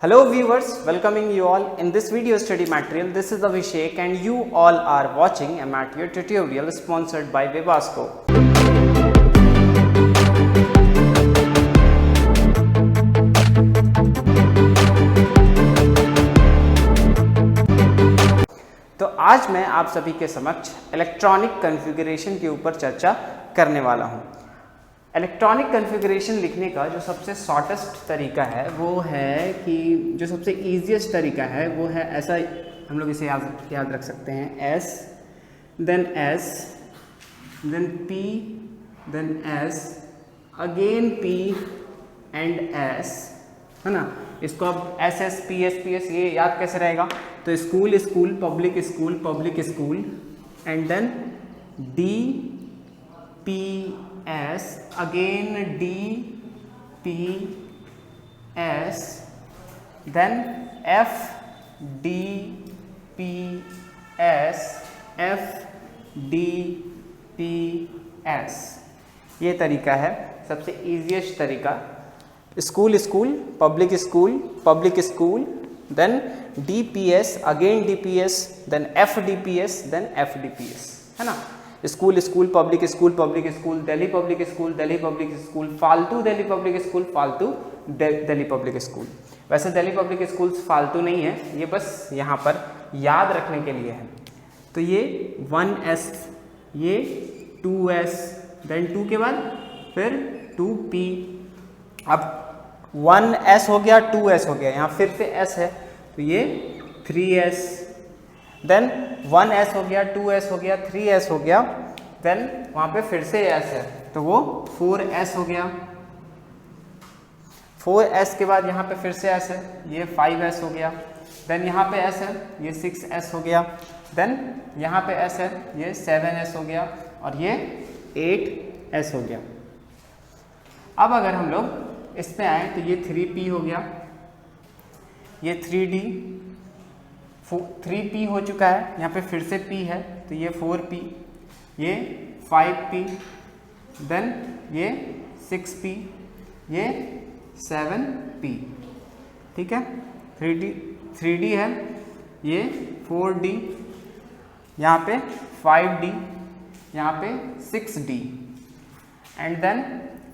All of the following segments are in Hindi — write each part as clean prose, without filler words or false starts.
Hello viewers, welcoming you all in this video study material. This is Abhishek and you all are watching a material tutorial sponsored by Vivasco. तो आज मैं आप सभी के समक्ष इलेक्ट्रॉनिक कॉन्फ़िगरेशन के ऊपर चर्चा करने वाला हूं। इलेक्ट्रॉनिक कॉन्फ़िगरेशन लिखने का जो सबसे शॉर्टेस्ट तरीका है वो है कि जो सबसे ईजीएस्ट तरीका है वो है ऐसा, हम लोग इसे याद रख सकते हैं, S then P then S again P and S, है ना। इसको अब SS PS ये याद कैसे रहेगा? तो school public school and then D P S again D P S then F D P S F D P S। ये तरीका है सबसे ईजीएस्ट तरीका। School public school then D P S again D P S then F D P S then F D P S, है ना। School public school Delhi public school फालतू दिल्ली पब्लिक स्कूल। वैसे दिल्ली पब्लिक स्कूल्स फालतू नहीं है, ये बस यहाँ पर याद रखने के लिए है। तो ये 1S, ये 2S, देन 2 के बाद फिर 2P। अब 1S हो गया, 2S हो गया, यहाँ फिर से S है तो ये 3S, देन 1S हो गया, 2S हो गया, 3S हो गया, देन वहाँ पे फिर से S है तो वो 4S हो गया। 4S के बाद यहाँ पे फिर से S है, ये 5S हो गया, देन यहाँ पे S है, ये 6S हो गया, देन यहाँ पे S है, ये 7S हो गया और ये 8S हो गया। अब अगर हम लोग इस पे आए तो ये 3P हो गया, ये 3D 3P हो चुका है, यहाँ पे फिर से P है तो ये 4P, ये 5P, देन ये 6P, ये 7P, ठीक है। 3D है, ये 4D, यहाँ पे 5D, यहाँ पे 6D and then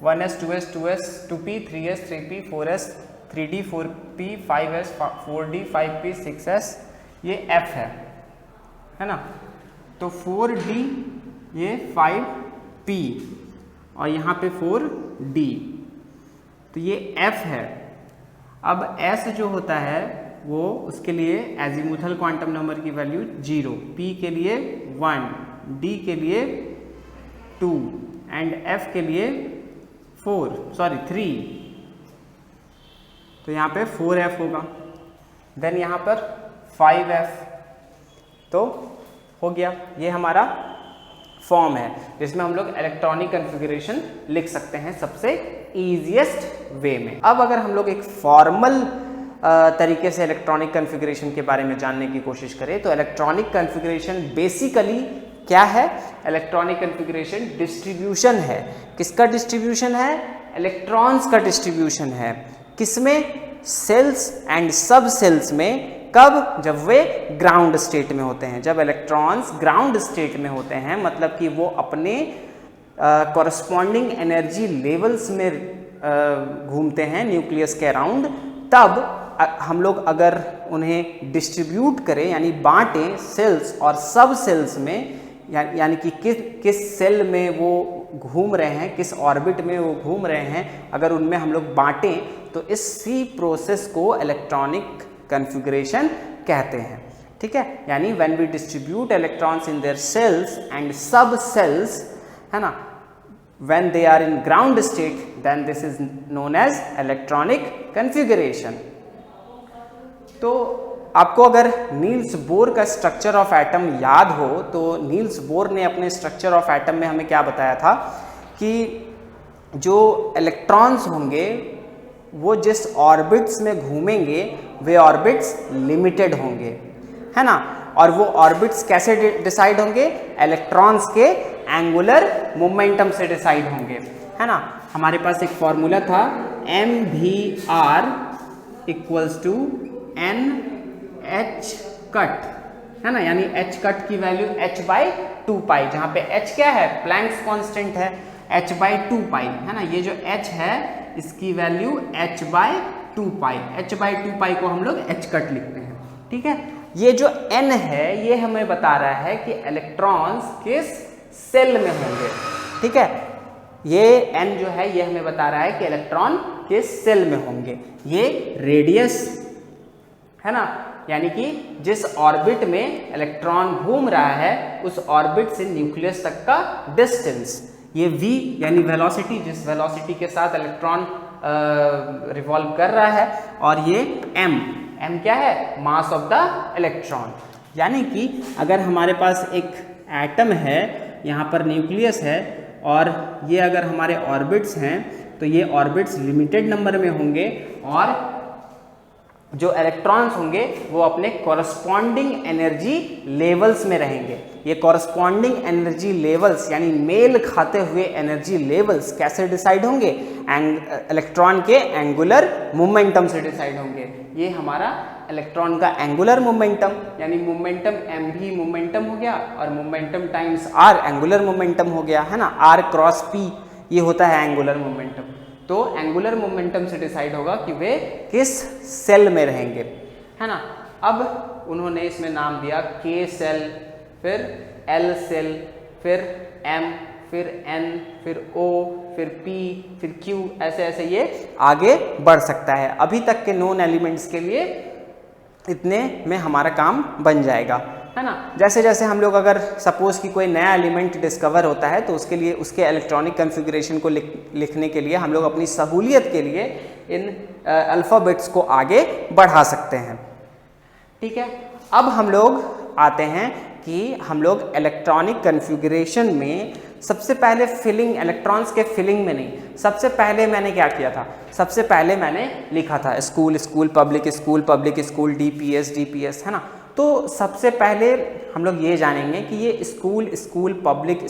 1S 2S 2P 3S 3P 4S 3D 4P 5S 4D 5P 6S, ये F है ना। तो 4D, ये 5P और यहाँ पे 4D, तो ये F है। अब S जो होता है वो उसके लिए एजीमुथल क्वांटम नंबर की वैल्यू 0, P के लिए 1, D के लिए 2 एंड F के लिए 3। तो यहाँ पे 4F होगा, देन यहाँ पर 5F, तो हो गया। ये हमारा फॉर्म है जिसमें हम लोग इलेक्ट्रॉनिक कॉन्फ़िगरेशन लिख सकते हैं सबसे ईजीएस्ट वे में। अब अगर हम लोग एक फॉर्मल तरीके से इलेक्ट्रॉनिक कॉन्फ़िगरेशन के बारे में जानने की कोशिश करें तो इलेक्ट्रॉनिक कॉन्फ़िगरेशन बेसिकली क्या है? इलेक्ट्रॉनिक कॉन्फ़िगरेशन डिस्ट्रीब्यूशन है। किसका डिस्ट्रीब्यूशन है? इलेक्ट्रॉन्स का डिस्ट्रीब्यूशन है। किसमें? सेल्स एंड सब सेल्स में। कब? जब वे ग्राउंड स्टेट में होते हैं। जब इलेक्ट्रॉन्स ग्राउंड स्टेट में होते हैं, मतलब कि वो अपने कॉरस्पॉन्डिंग एनर्जी लेवल्स में घूमते हैं न्यूक्लियस के अराउंड, तब हम लोग अगर उन्हें डिस्ट्रीब्यूट करें यानी बांटें सेल्स और सब सेल्स में, यानी कि किस सेल में वो घूम रहे हैं, किस ऑर्बिट में वो घूम रहे हैं, अगर उनमें हम लोग बांटें तो इसी प्रोसेस को इलेक्ट्रॉनिक कॉन्फ़िगरेशन कहते हैं, ठीक है। यानी when we distribute electrons in their shells and subshells, है ना, when they are in ground state, then this is known as electronic configuration. तो आपको अगर नील्स बोर का स्ट्रक्चर ऑफ एटम याद हो तो नील्स बोर ने अपने स्ट्रक्चर ऑफ एटम में हमें क्या बताया था कि जो इलेक्ट्रॉन्स होंगे वो जिस ऑर्बिट्स में घूमेंगे वे ऑर्बिट्स लिमिटेड होंगे, है ना। और वो ऑर्बिट्स कैसे डिसाइड होंगे? इलेक्ट्रॉन्स के एंगुलर मोमेंटम से डिसाइड होंगे, है ना। हमारे पास एक फॉर्मूला था mvr equals to n h cut, है ना, यानी एच कट की वैल्यू h/2π, जहां पे h क्या है, प्लैंक्स कांस्टेंट है, h/2π, है ना, ये जो h है इसकी वैल्यू h/2π, h/2π को हम लोग h कट लिखते हैं, ठीक है। ये जो n है ये हमें बता रहा है कि इलेक्ट्रॉन्स किस सेल में होंगे, ठीक है, ये n जो है ये हमें बता रहा है कि इलेक्ट्रॉन किस सेल में होंगे। ये रेडियस है ना, यानी कि जिस ऑर्बिट में इलेक्ट्रॉन घूम रहा है उस ऑर्बिट से न्यूक्लियस तक का डिस्टेंस, ये v यानी वेलोसिटी, जिस वेलोसिटी के साथ इलेक्ट्रॉन रिवॉल्व कर रहा है, और ये m क्या है, मास ऑफ द इलेक्ट्रॉन। यानी कि अगर हमारे पास एक एटम है, यहाँ पर न्यूक्लियस है, और ये अगर हमारे ऑर्बिट्स हैं तो ये ऑर्बिट्स लिमिटेड नंबर में होंगे, और जो इलेक्ट्रॉन्स होंगे वो अपने कॉरस्पॉन्डिंग एनर्जी लेवल्स में रहेंगे। ये कॉरस्पॉन्डिंग एनर्जी लेवल्स यानी मेल खाते हुए एनर्जी लेवल्स कैसे डिसाइड होंगे, इलेक्ट्रॉन के एंगुलर मोमेंटम से डिसाइड होंगे। ये हमारा इलेक्ट्रॉन का एंगुलर मोमेंटम, यानी मोमेंटम m भी मोमेंटम हो गया, और momentum times r angular momentum हो गया, है ना, r क्रॉस p ये होता है एंगुलर मोमेंटम। तो एंगुलर मोमेंटम से डिसाइड होगा कि वे किस सेल में रहेंगे, है ना। अब उन्होंने इसमें नाम दिया k सेल, फिर l सेल, फिर m, फिर n, फिर o, फिर p, फिर q, ऐसे ऐसे ये आगे बढ़ सकता है। अभी तक के नोन एलिमेंट्स के लिए इतने में हमारा काम बन जाएगा, है ना। जैसे जैसे हम लोग अगर सपोज कि कोई नया एलिमेंट डिस्कवर होता है तो उसके लिए उसके इलेक्ट्रॉनिक कॉन्फ़िगरेशन को लिखने के लिए हम लोग अपनी सहूलियत के लिए इन अल्फ़ाबेट्स को आगे बढ़ा सकते हैं, ठीक है। अब हम लोग आते हैं कि हम लोग इलेक्ट्रॉनिक कॉन्फ़िगरेशन में सबसे पहले फिलिंग, इलेक्ट्रॉन्स के फिलिंग में नहीं, सबसे पहले मैंने क्या किया था, सबसे पहले मैंने लिखा था school school, public school public school, DPS DPS, है ना। तो सबसे पहले हम लोग ये जानेंगे कि ये school school public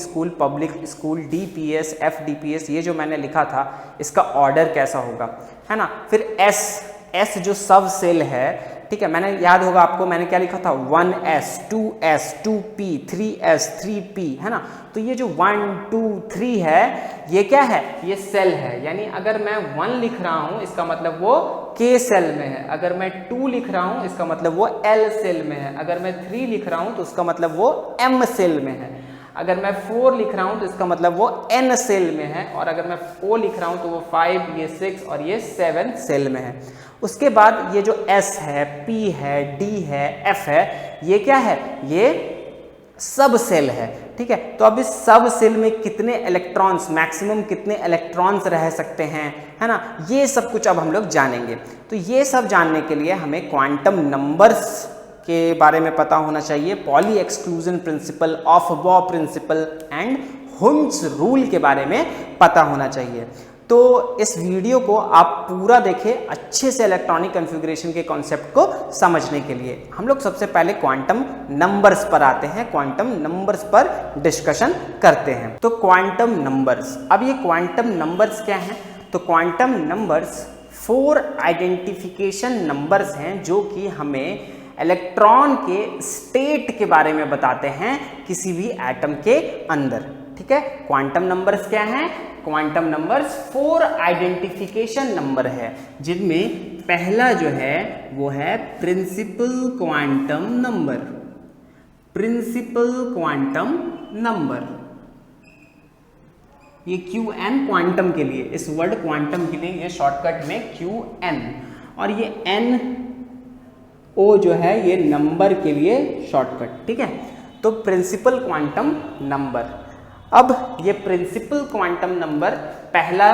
school DPS FDPS ये जो मैंने लिखा था इसका ऑर्डर कैसा होगा, है ना। फिर एस जो सब सेल है, ठीक है, मैंने याद होगा आपको मैंने क्या लिखा था, 1s 2s 2p 3s 3p, है ना। तो ये जो 1 2 3 है ये क्या है, ये सेल है, यानी अगर मैं 1 लिख रहा हूं इसका मतलब वो k सेल में है, अगर मैं 2 लिख रहा हूं इसका मतलब वो l सेल में है, अगर मैं 3 लिख रहा हूं तो उसका मतलब वो m सेल में है, अगर मैं 4 लिख रहा हूं तो इसका मतलब वो n सेल में है, और अगर मैं o लिख रहा हूं तो वो 5, ये 6 और ये 7 सेल में है। उसके बाद ये जो s है, p है, d है, f है, ये क्या है, ये सब सेल है, ठीक है। तो अब इस सब सेल में कितने इलेक्ट्रॉन्स, मैक्सिमम कितने इलेक्ट्रॉन्स रह सकते हैं, है ना, ये सब कुछ अब हम लोग जानेंगे। तो ये सब जानने के लिए हमें क्वांटम नंबर्स के बारे में पता होना चाहिए, Pauli exclusion principle, Aufbau principle and Hund's rule के बारे में पता होना चाहिए। तो इस वीडियो को आप पूरा देखें अच्छे से इलेक्ट्रॉनिक कॉन्फ़िगरेशन के कॉन्सेप्ट को समझने के लिए। हम लोग सबसे पहले क्वांटम नंबर्स पर आते हैं, क्वांटम नंबर्स पर डिस्कशन करते हैं। तो क्वांटम नंबर्स, अब ये क्वांटम नंबर्स क्या हैं, तो क्वांटम नंबर्स 4 आइडेंटिफिकेशन नंबर्स हैं जो कि हमें इलेक्ट्रॉन के स्टेट के बारे में बताते हैं किसी भी एटम के अंदर, ठीक है। क्वांटम नंबर्स क्या हैं, क्वांटम नंबर्स 4 आइडेंटिफिकेशन नंबर है, जिनमें पहला जो है वो है principal quantum number, principal quantum number, ये QN क्वांटम के लिए, इस वर्ड क्वांटम के लिए ये शॉर्टकट में QN, और ये NO जो है ये नंबर के लिए शॉर्टकट, ठीक है। तो प्रिंसिपल क्वांटम नंबर, अब ये प्रिंसिपल क्वांटम नंबर, पहला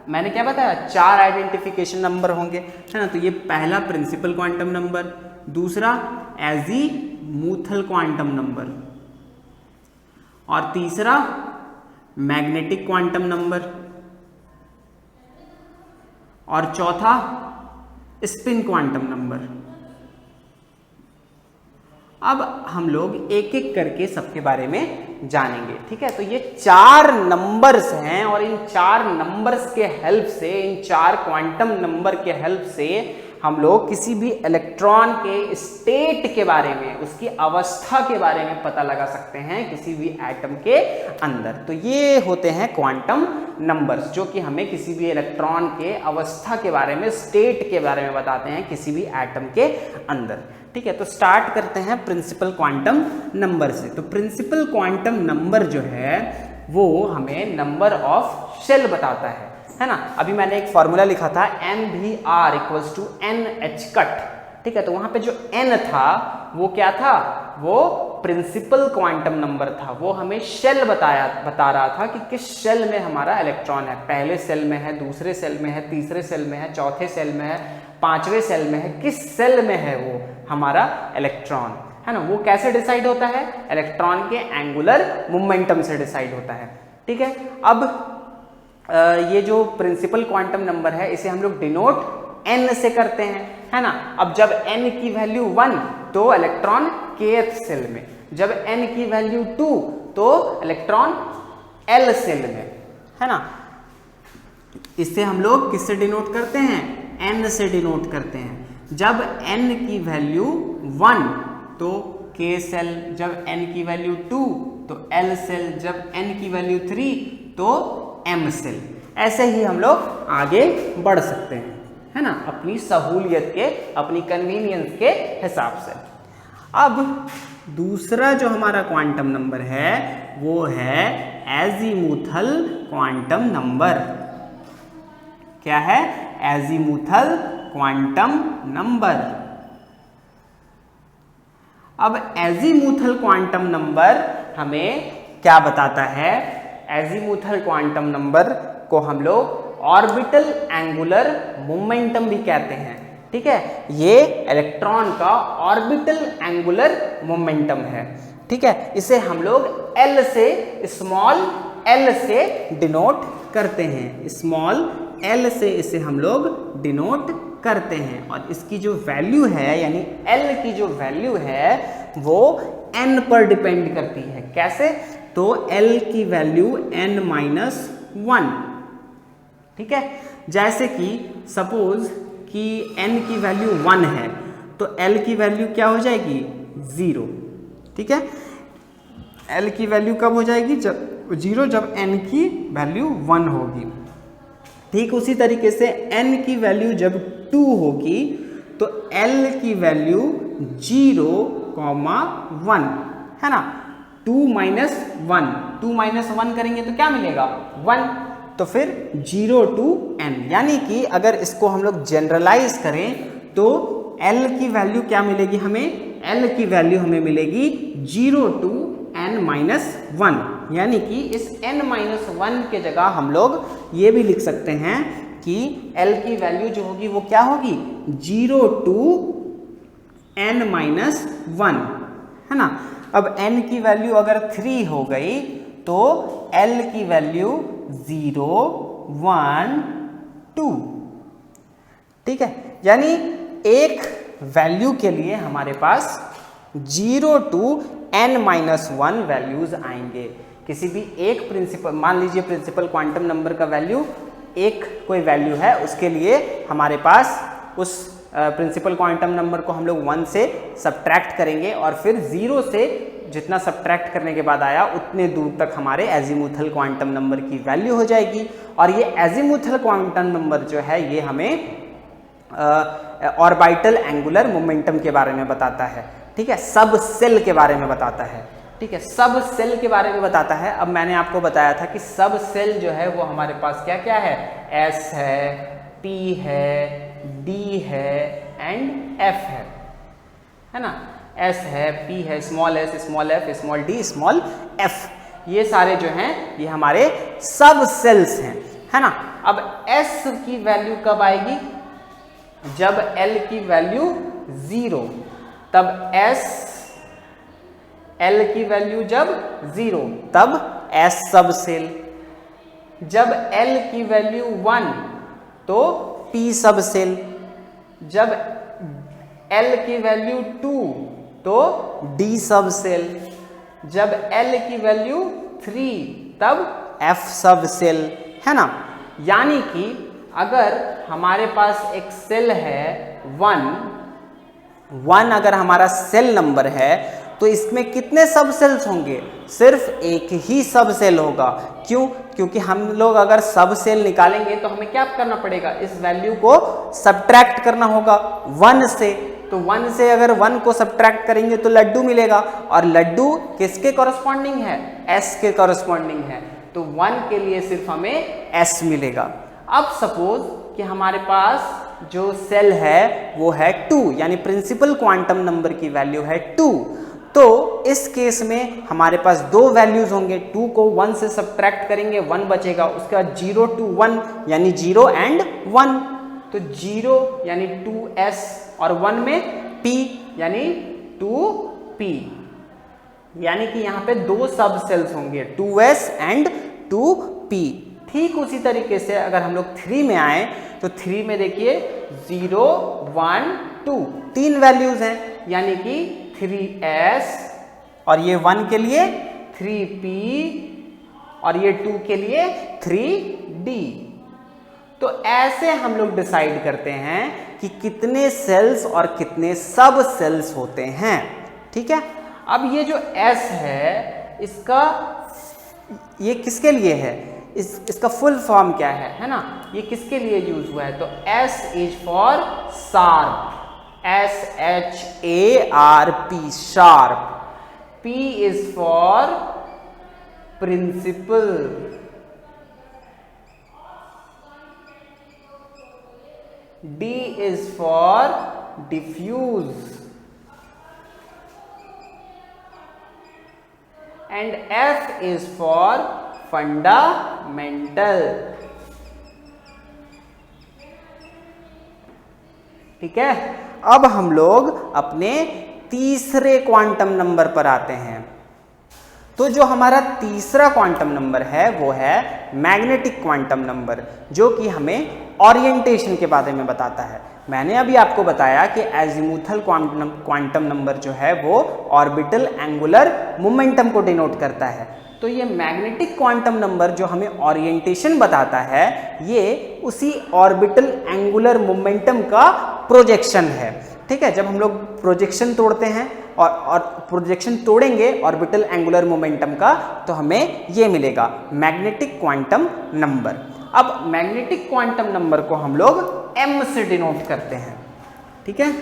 मैंने क्या बताया, 4 आइडेंटिफिकेशन नंबर होंगे, है ना। तो ये पहला प्रिंसिपल क्वांटम नंबर, दूसरा एजीमुथल क्वांटम नंबर, और तीसरा मैग्नेटिक क्वांटम नंबर, और चौथा स्पिन क्वांटम नंबर। अब हम लोग एक एक करके सबके बारे में जानेंगे, ठीक है। तो ये 4 नंबर्स हैं, और इन 4 नंबर्स के हेल्प से, इन 4 क्वांटम नंबर के हेल्प से हम लोग किसी भी इलेक्ट्रॉन के स्टेट के बारे में, उसकी अवस्था के बारे में पता लगा सकते हैं किसी भी एटम के अंदर। तो ये होते हैं क्वांटम नंबर्स, जो कि हमें किसी भी इलेक्ट्रॉन के अवस्था के बारे में, स्टेट के बारे में बताते हैं किसी भी एटम के अंदर। ठीक है, तो स्टार्ट करते हैं प्रिंसिपल क्वांटम नंबर से। तो प्रिंसिपल क्वांटम नंबर जो है वो हमें नंबर ऑफ शेल बताता है ना। अभी मैंने एक फॉर्मूला लिखा था MVR equals to NH cut. ठीक है, तो वहां पे जो n था वो क्या था, वो प्रिंसिपल क्वांटम नंबर था। वो हमें शेल बता रहा था कि किस शेल में हमारा इलेक्ट्रॉन है, पहले सेल में है, दूसरे सेल में है, तीसरे सेल में है, चौथे सेल में है, पांचवें सेल में है, किस सेल में है वो हमारा इलेक्ट्रॉन, है ना। वो कैसे डिसाइड होता है, इलेक्ट्रॉन के एंगुलर मोमेंटम से डिसाइड होता है। ठीक है, अब ये जो प्रिंसिपल क्वांटम नंबर है इसे हम लोग डिनोट n से करते हैं, है ना। अब जब n की वैल्यू 1 तो इलेक्ट्रॉन kth सेल में, जब n की वैल्यू 2 तो इलेक्ट्रॉन l सेल में, है ना। इससे हम लोग किससे डिनोट करते हैं, n से डिनोट करते हैं। जब n की वैल्यू 1 तो k सेल, जब n की वैल्यू 2 तो l सेल, जब n की वैल्यू 3 तो m सेल। ऐसे ही हम लोग आगे बढ़ सकते हैं, है ना, अपनी सहूलियत के, अपनी कन्वीनियंस के हिसाब से। अब दूसरा जो हमारा क्वांटम नंबर है वो है एजीमुथल क्वांटम नंबर। क्या है, एजीमुथल क्वांटम नंबर। अब एजीमुथल क्वांटम नंबर हमें क्या बताता है, एजीमुथल क्वांटम नंबर को हम लोग ऑर्बिटल एंगुलर मोमेंटम भी कहते हैं। ठीक है, ये इलेक्ट्रॉन का ऑर्बिटल एंगुलर मोमेंटम है। ठीक है, इसे हम लोग L से, स्मॉल l से डिनोट करते हैं, स्मॉल l से इसे हम लोग डिनोट करते हैं। और इसकी जो वैल्यू है, यानी L की जो वैल्यू है वो n पर डिपेंड करती है। कैसे, तो L की वैल्यू n-1। ठीक है, जैसे कि सपोज कि n की वैल्यू 1 है तो L की वैल्यू क्या हो जाएगी, 0। ठीक है, L की वैल्यू कब हो जाएगी, जब 0, जब n की वैल्यू 1 होगी। ठीक उसी तरीके से n की वैल्यू जब 2 होगी तो L की वैल्यू 0,1, है ना। 2 - 1 करेंगे तो क्या मिलेगा, 1। तो फिर 0 to n, यानी कि अगर इसको हम लोग जनरलाइज करें तो L की वैल्यू क्या मिलेगी हमें, L की वैल्यू हमें मिलेगी 0 to n-1, यानी कि इस n-1 के जगह हम लोग ये भी लिख सकते हैं कि L की वैल्यू जो होगी वो क्या होगी, 0 to n-1, है ना। अब n की वैल्यू अगर 3 हो गई तो L की वैल्यू 0, 1, 2। ठीक है, यानी एक वैल्यू के लिए हमारे पास 0 to n-1 वैल्यूज आएंगे। किसी भी एक प्रिंसिपल, मान लीजिए प्रिंसिपल क्वांटम नंबर का वैल्यू एक कोई वैल्यू है, उसके लिए हमारे पास उस प्रिंसिपल क्वांटम नंबर को हम लोग 1 से सब्ट्रैक्ट करेंगे और फिर 0 से जितना सब्ट्रैक्ट करने के बाद आया उतने दूर तक हमारे एजीमुथल क्वांटम नंबर की वैल्यू हो जाएगी। और ये एजीमुथल क्वांटम नंबर जो है ये हमें ऑर्बिटल एंगुलर मोमेंटम के बारे में बताता है। ठीक है, सब सेल के बारे में बताता है। ठीक है, सब सेल के बारे में बताता है। अब मैंने आपको बताया था कि सब सेल जो है वो हमारे पास क्या क्या है, S है, P है, D है एंड F है ना। S है, P है, small s, small f, small d, small f, ये सारे जो हैं ये हमारे सब सेल्स हैं, है ना। अब S की वैल्यू कब आएगी, जब L की वैल्यू 0, तब S, L की वैल्यू जब 0 तब S सब सेल, जब L की वैल्यू 1 तो P सब सेल, जब L की वैल्यू 2 तो D सब सेल, जब L की वैल्यू 3 तब F सब सेल, है ना। यानी कि अगर हमारे पास एक सेल है 1 अगर हमारा सेल नंबर है तो इसमें कितने सब सेल्स होंगे? सिर्फ एक ही सब सेल होगा। क्यों? क्योंकि हम लोग अगर सब सेल निकालेंगे तो हमें क्या करना पड़ेगा? इस वैल्यू को सब्ट्रैक्ट करना होगा 1 से। तो 1 से अगर 1 को सब्ट्रैक्ट करेंगे तो लड्डू मिलेगा, और लड्डू किसके कॉरस्पॉन्डिंग है? S के कॉरस्पॉन्डिंग है। तो 1 के लिए सिर्फ हमें S मिलेगा। अब सपोज कि हमारे पास जो सेल है वो है 2, यानी प्रिंसिपल क्वांटम नंबर की वैल्यू है 2। तो इस केस में हमारे पास दो वैल्यूज होंगे, 2 को 1 से सब्ट्रैक्ट करेंगे 1 बचेगा, उसके बाद 0 to 1 यानी 0 and 1। तो 0 यानी 2s और 1 में p यानी 2p, यानी कि यहाँ पे दो सब सेल्स होंगे 2s and 2p। ठीक उसी तरीके से अगर हम लोग 3 में आए तो 3 में देखिए 0 1 2 तीन वैल्यूज हैं, यानी कि 3s और ये 1 के लिए 3p और ये 2 के लिए 3d। तो ऐसे हम लोग डिसाइड करते हैं कि कितने सेल्स और कितने सब सेल्स होते हैं। ठीक है, अब ये जो s है इसका ये किसके लिए है? इसका फुल फॉर्म क्या है ना? ये किसके लिए यूज हुआ है? तो S is for sharp, SHARP sharp. P is for principal, D is for diffuse, and F is for fundamental. ठीक है, अब हम लोग अपने तीसरे क्वांटम नंबर पर आते हैं। तो जो हमारा तीसरा क्वांटम नंबर है वो है मैग्नेटिक क्वांटम नंबर, जो कि हमें ओरिएंटेशन के बारे में बताता है। मैंने अभी आपको बताया कि एजीमुथल क्वांटम नंबर जो है वो ऑर्बिटल एंगुलर मोमेंटम को डिनोट करता है। तो ये मैग्नेटिक क्वांटम नंबर जो हमें ओरिएंटेशन बताता है, ये उसी ऑर्बिटल एंगुलर मोमेंटम का प्रोजेक्शन है। ठीक है, जब हम लोग प्रोजेक्शन तोड़ते हैं और प्रोजेक्शन तोड़ेंगे ऑर्बिटल एंगुलर मोमेंटम का, तो हमें ये मिलेगा मैग्नेटिक क्वांटम नंबर। अब मैग्नेटिक क्वांटम नंबर को हम लोग m से डिनोट करते हैं। ठीक है,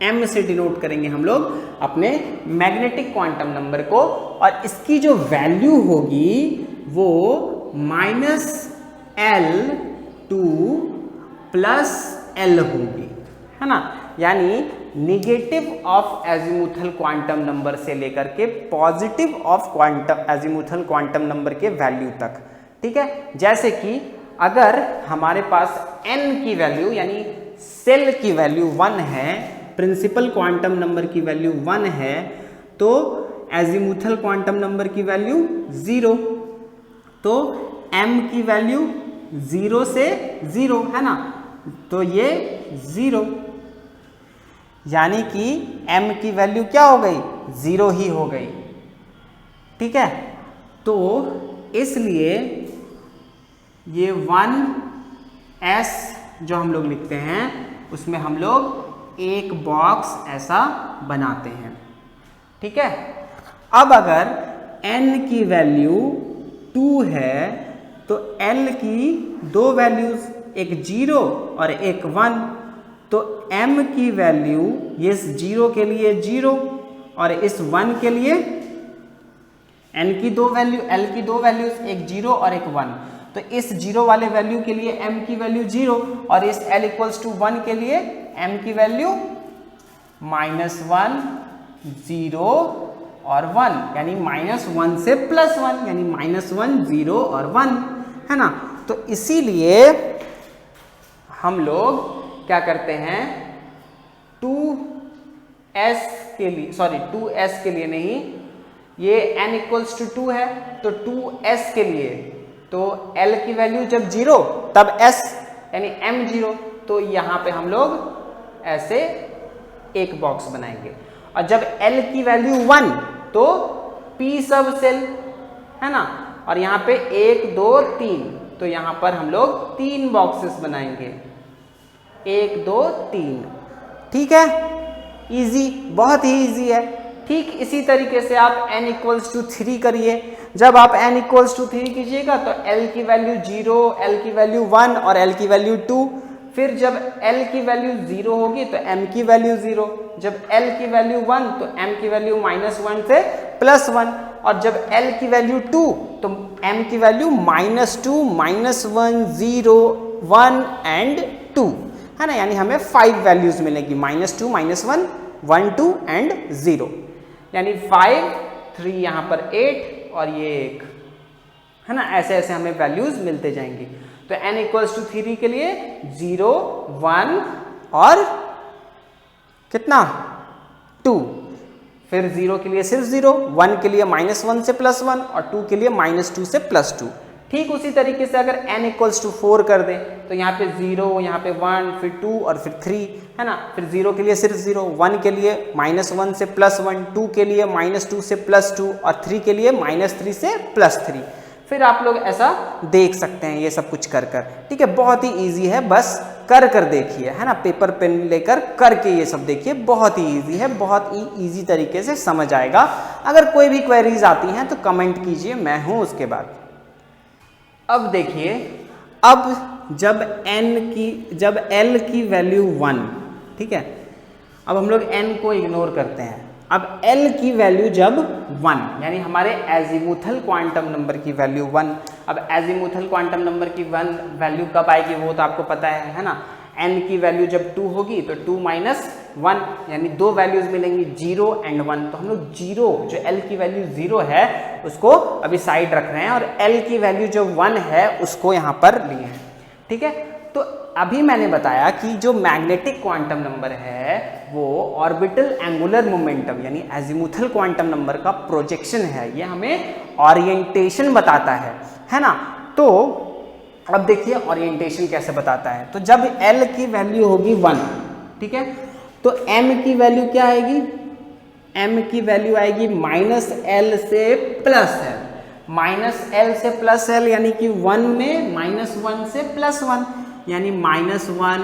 m से डिनोट करेंगे हम लोग अपने मैग्नेटिक क्वांटम नंबर को, और इसकी जो वैल्यू होगी वो -L2 + L होगी, है ना? यानी negative of azimuthal quantum number से लेकर के positive of azimuthal quantum number के वैल्यू तक। ठीक है, जैसे कि अगर हमारे पास n की वैल्यू यानी सेल की वैल्यू 1 है, प्रिंसिपल क्वांटम नंबर की वैल्यू 1 है, तो एजीमुथल क्वांटम नंबर की वैल्यू 0, तो m की वैल्यू 0 से 0 है ना, तो ये 0, यानी कि m की वैल्यू क्या हो गई? 0 ही हो गई। ठीक है, तो इसलिए ये 1s जो हम लोग लिखते हैं उसमें हम लोग एक बॉक्स ऐसा बनाते हैं। ठीक है, अब अगर n की वैल्यू 2 है तो l की दो वैल्यूज, एक 0 और एक 1, तो m की वैल्यू ये 0 के लिए 0 और इस 1 के लिए n की दो वैल्यू, l की दो वैल्यूज, एक 0 और एक 1, तो इस 0 वाले वैल्यू के लिए m की वैल्यू 0 और इस l = 1 के लिए m की वैल्यू -1 0 और 1, यानी -1 से +1 यानी -1 0 और 1, है ना? तो इसीलिए हम लोग क्या करते हैं, 2s के लिए नहीं, ये n = 2 है तो 2s के लिए, तो l की वैल्यू जब 0 तब s यानी m0, तो यहाँ पे हम लोग ऐसे एक बॉक्स बनाएंगे, और जब l की वैल्यू 1 तो p सब सेल, है ना, और यहाँ पे 1 2 3 तो यहाँ पर हम लोग 3 बॉक्सेस बनाएंगे, 1 2 3। ठीक है, इजी, बहुत ही इजी है। ठीक इसी तरीके से आप n = 3 करिए। जब आप n = 3 कीजिएगा तो l की वैल्यू 0, l की वैल्यू 1 और l की वैल्यू 2। फिर जब l की वैल्यू 0 होगी तो m की वैल्यू 0, जब l की वैल्यू 1 तो m की वैल्यू -1 से +1, और जब l की वैल्यू 2 तो m की वैल्यू -2, -1, 0, 1 एंड 2, है ना। यानी हमें 5 वैल्यूज मिलेगी, -2, -1, 1, 2 एंड 0। यानी 5, 3 यहाँ पर 8 और ये 1, है ना। ऐसे ऐसे हमें वैल्यूज मिलते जाएंगी। तो n = 3 के लिए 0, 1 और कितना 2, फिर 0 के लिए सिर्फ 0, 1 के लिए -1 से +1 और 2 के लिए -2 से +2। ठीक उसी तरीके से अगर n = 4 कर दें तो यहाँ पे 0, यहाँ पे 1, फिर 2 और फिर 3, है ना। फिर 0 के लिए सिर्फ 0, 1 के लिए -1 से +1, 2 के लिए -2 से +2 और 3 के लिए -3 से +3। फिर आप लोग ऐसा देख सकते हैं ये सब कुछ कर कर। ठीक है, बहुत ही इजी है, बस कर कर देखिए, है ना। पेपर पेन लेकर करके ये सब देखिए, बहुत ही इजी है, बहुत ही इजी तरीके से समझ आएगा। अगर कोई भी क्वेरीज आती हैं तो कमेंट कीजिए, मैं हूँ उसके बाद। अब देखिए, अब जब l की वैल्यू 1, ठीक है, अब हम लोग n को इग्नोर करते हैं। अब l की वैल्यू जब 1, यानी हमारे एजीमुथल क्वांटम नंबर की वैल्यू 1। अब एजीमुथल क्वांटम नंबर की 1 वैल्यू कब आएगी वो तो आपको पता है ना। n की वैल्यू जब 2 होगी तो 2 - 1, यानी 2 वैल्यूज मिलेंगी, 0 एंड 1। तो हम लोग 0, जो l की वैल्यू 0 है उसको अभी साइड रख रहे हैं और l की वैल्यू जो 1 है उसको यहाँ पर लिए हैं। ठीक है, तो अभी मैंने बताया कि जो मैग्नेटिक क्वांटम नंबर है वो ऑर्बिटल एंगुलर मोमेंटम यानी एजीमुथल क्वांटम नंबर का प्रोजेक्शन है, ये हमें ओरिएंटेशन बताता है ना। तो अब देखिए ओरिएंटेशन कैसे बताता है। तो जब l की वैल्यू होगी 1, ठीक है, तो m की वैल्यू क्या आएगी, m की वैल्यू आएगी -l से +l, -l से +l यानी कि 1 में -1 से +1, यानी -1,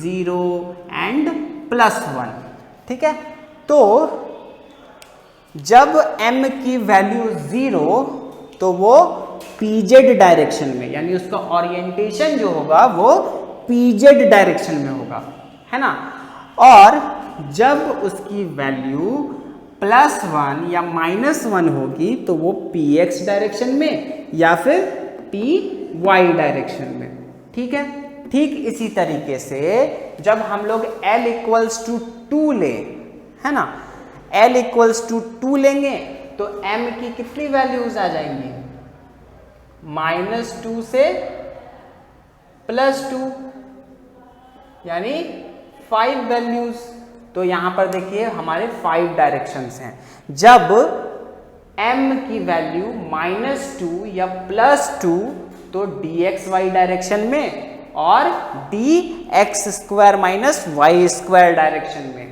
0 एंड +1। ठीक है, तो जब m की वैल्यू 0 तो वो pz डायरेक्शन में, यानी उसका ओरिएंटेशन जो होगा वो pz डायरेक्शन में होगा, है ना। और जब उसकी वैल्यू +1 या -1 होगी तो वो px डायरेक्शन में या फिर py डायरेक्शन में। ठीक है, ठीक इसी तरीके से जब हम लोग l = 2 लें, है ना, l = 2 लेंगे तो m की कितनी वैल्यूज आ जाएंगी, -2 से +2, यानी 5 वैल्यूज। तो यहां पर देखिए हमारे 5 डायरेक्शंस हैं। जब m की वैल्यू -2 या +2 तो dxy डायरेक्शन में और dx² - y² डायरेक्शन में।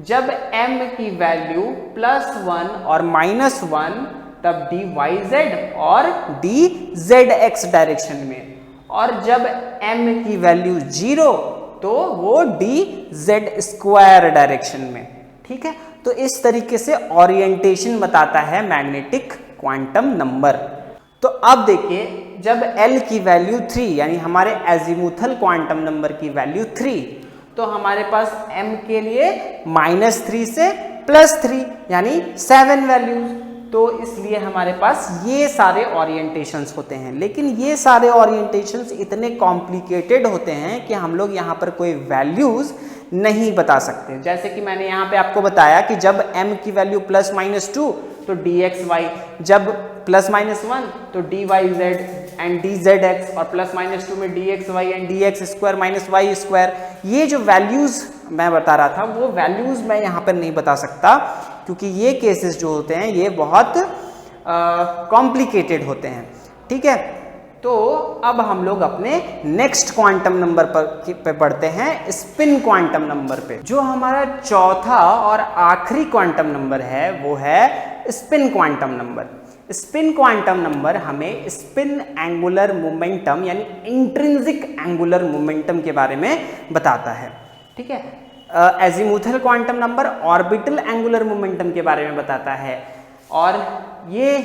जब m की वैल्यू +1 और -1 तब dyz और dzx डायरेक्शन में, और जब m की वैल्यू 0 तो वो dz² डायरेक्शन में। ठीक है, तो इस तरीके से ओरिएंटेशन बताता है मैग्नेटिक क्वांटम नंबर। तो अब देखिए जब l की वैल्यू 3 यानी हमारे एजीमुथल क्वांटम नंबर की वैल्यू 3, तो हमारे पास m के लिए -3 से +3 यानी 7 वैल्यूज। तो इसलिए हमारे पास ये सारे ओरिएंटेशंस होते हैं। लेकिन ये सारे ओरिएंटेशंस इतने कॉम्प्लिकेटेड होते हैं कि हम लोग यहाँ पर कोई वैल्यूज नहीं बता सकते। जैसे कि मैंने यहाँ पे आपको बताया कि जब m की वैल्यू +-2 तो dxy, जब +-1 तो dyz एंड dzx, और +-2 में dxy एंड dx² - y²। ये जो वैल्यूज मैं बता रहा था वो वैल्यूज मैं यहाँ पर नहीं बता सकता क्योंकि ये केसेस जो होते हैं ये बहुत कॉम्प्लिकेटेड होते हैं। ठीक है, तो अब हम लोग अपने नेक्स्ट क्वांटम नंबर पे पढ़ते हैं, स्पिन क्वांटम नंबर पे। जो हमारा चौथा और आखिरी क्वांटम नंबर है वो है spin quantum number. Spin quantum number हमें स्पिन एंगुलर मोमेंटम यानी इंट्रिंसिक एंगुलर मोमेंटम के बारे में बताता है, ठीक है। Azimuthal quantum number orbital angular momentum के बारे में बताता है, और ये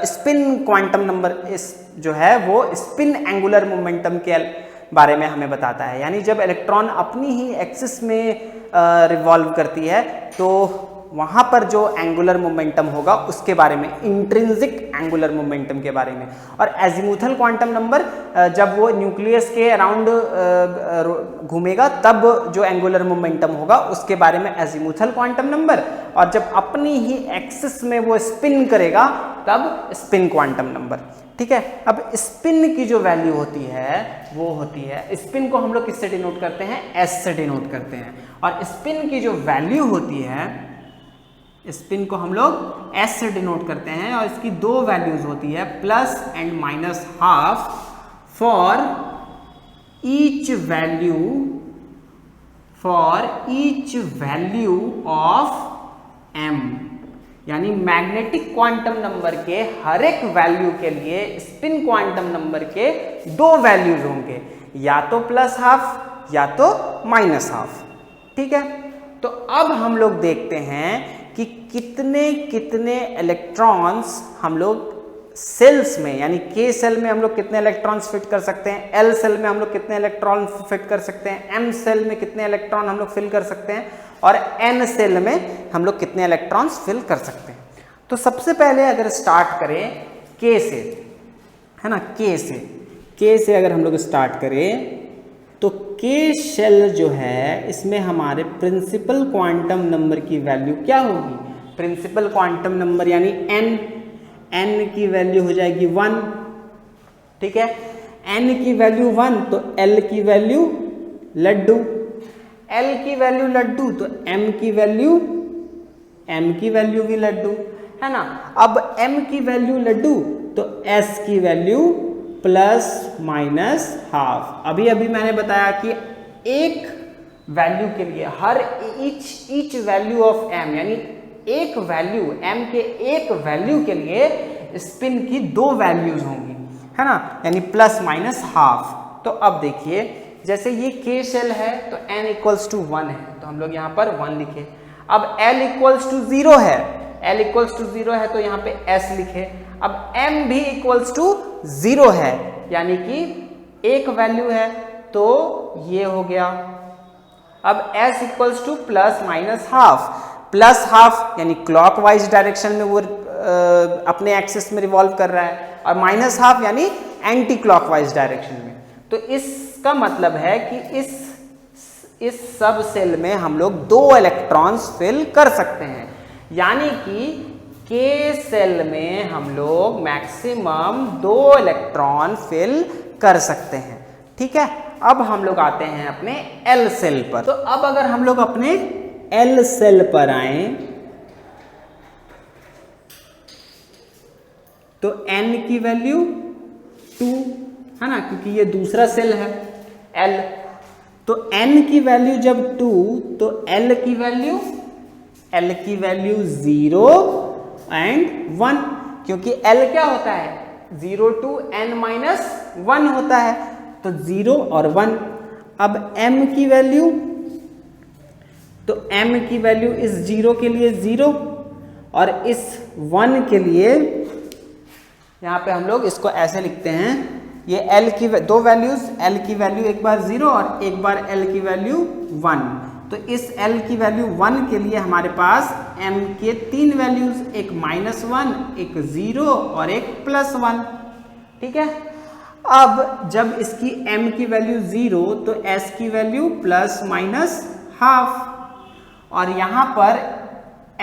स्पिन क्वांटम नंबर इस जो है वो स्पिन एंगुलर मोमेंटम के बारे में हमें बताता है। यानी जब इलेक्ट्रॉन अपनी ही एक्सिस में रिवॉल्व करती है तो वहाँ पर जो एंगुलर मोमेंटम होगा उसके बारे में, इंट्रिंसिक एंगुलर मोमेंटम के बारे में। और एजीमुथल क्वांटम नंबर जब वो न्यूक्लियस के अराउंड घूमेगा तब जो एंगुलर मोमेंटम होगा उसके बारे में एजीमुथल क्वांटम नंबर, और जब अपनी ही एक्सिस में वो स्पिन करेगा तब स्पिन क्वांटम नंबर, ठीक है। अब स्पिन की जो वैल्यू होती है वो होती है, स्पिन को हम लोग किससे डिनोट करते हैं, एस से डिनोट करते हैं, और स्पिन की जो वैल्यू होती है, स्पिन को हम लोग एस से डिनोट करते हैं, और इसकी दो वैल्यूज होती है plus and minus half for each value of m. यानी मैग्नेटिक क्वांटम नंबर के हर एक वैल्यू के लिए स्पिन क्वांटम नंबर के दो वैल्यूज होंगे, या तो प्लस हाफ या तो माइनस हाफ, ठीक है। तो अब हम लोग देखते हैं कि कितने कितने इलेक्ट्रॉन्स हम लोग सेल्स में, यानी के सेल में हम लोग कितने इलेक्ट्रॉन्स फिट कर सकते हैं, एल सेल में हम लोग कितने इलेक्ट्रॉन फिट कर सकते हैं, एम सेल में कितने इलेक्ट्रॉन हम लोग फिल कर सकते हैं, और एन सेल में हम लोग कितने इलेक्ट्रॉन्स फिल कर सकते हैं। तो सबसे पहले अगर स्टार्ट करें के से, है ना, के से अगर हम लोग स्टार्ट करें तो के शेल जो है इसमें हमारे प्रिंसिपल क्वांटम नंबर की वैल्यू क्या होगी, प्रिंसिपल क्वांटम नंबर यानी एन की वैल्यू हो जाएगी 1, ठीक है। एन की वैल्यू 1 तो एल की वैल्यू लड्डू, एल की वैल्यू लड्डू तो एम की वैल्यू भी लड्डू, है ना। अब एम की वैल्यू लड्डू तो एस की वैल्यू प्लस माइनस हाफ। अभी अभी मैंने बताया कि एक वैल्यू के लिए हर ईच वैल्यू ऑफ एम, यानी एक वैल्यू एम के एक वैल्यू के लिए स्पिन की दो वैल्यूज होंगी, है ना, यानी प्लस माइनस हाफ। तो अब देखिए जैसे ये के शेल है तो n इक्वल्स टू 1 है, तो हम लोग यहाँ पर 1 लिखे। अब l इक्वल्स टू 0 है, l इक्वल्स टू 0 है तो यहाँ पे s लिखे। अब m भी इक्वल्स टू 0 है, यानी कि एक वैल्यू है तो ये हो गया। अब s equals two plus minus half, plus half यानी क्लॉकवाइज डायरेक्शन में वो अपने एक्सिस में रिवॉल्व कर रहा है, और माइनस हाफ यानी एंटी क्लॉकवाइज डायरेक्शन में। तो इसका मतलब है कि इस सब सेल में हम लोग 2 इलेक्ट्रॉन्स फिल कर सकते हैं, यानी कि के सेल में हम लोग मैक्सिमम 2 इलेक्ट्रॉन फिल कर सकते हैं, ठीक है। अब हम लोग आते हैं अपने एल सेल पर। तो अब अगर हम लोग अपने एल सेल पर आए तो n की वैल्यू 2, है ना, क्योंकि ये दूसरा सेल है L। तो n की वैल्यू जब 2 तो L की वैल्यू 0 एंड 1, क्योंकि L क्या होता है 0 to n माइनस 1 होता है, तो 0 और 1। अब m की वैल्यू, तो m की वैल्यू इस 0 के लिए 0 और इस 1 के लिए, यहाँ पे हम लोग इसको ऐसे लिखते हैं, ये L की दो वैल्यूज, L की वैल्यू एक बार 0 और एक बार L की वैल्यू 1। तो इस L की वैल्यू 1 के लिए हमारे पास M के 3 वैल्यूज, एक -1, एक 0 और एक +1, ठीक है। अब जब इसकी M की वैल्यू 0 तो S की वैल्यू प्लस माइनस हाफ, और यहाँ पर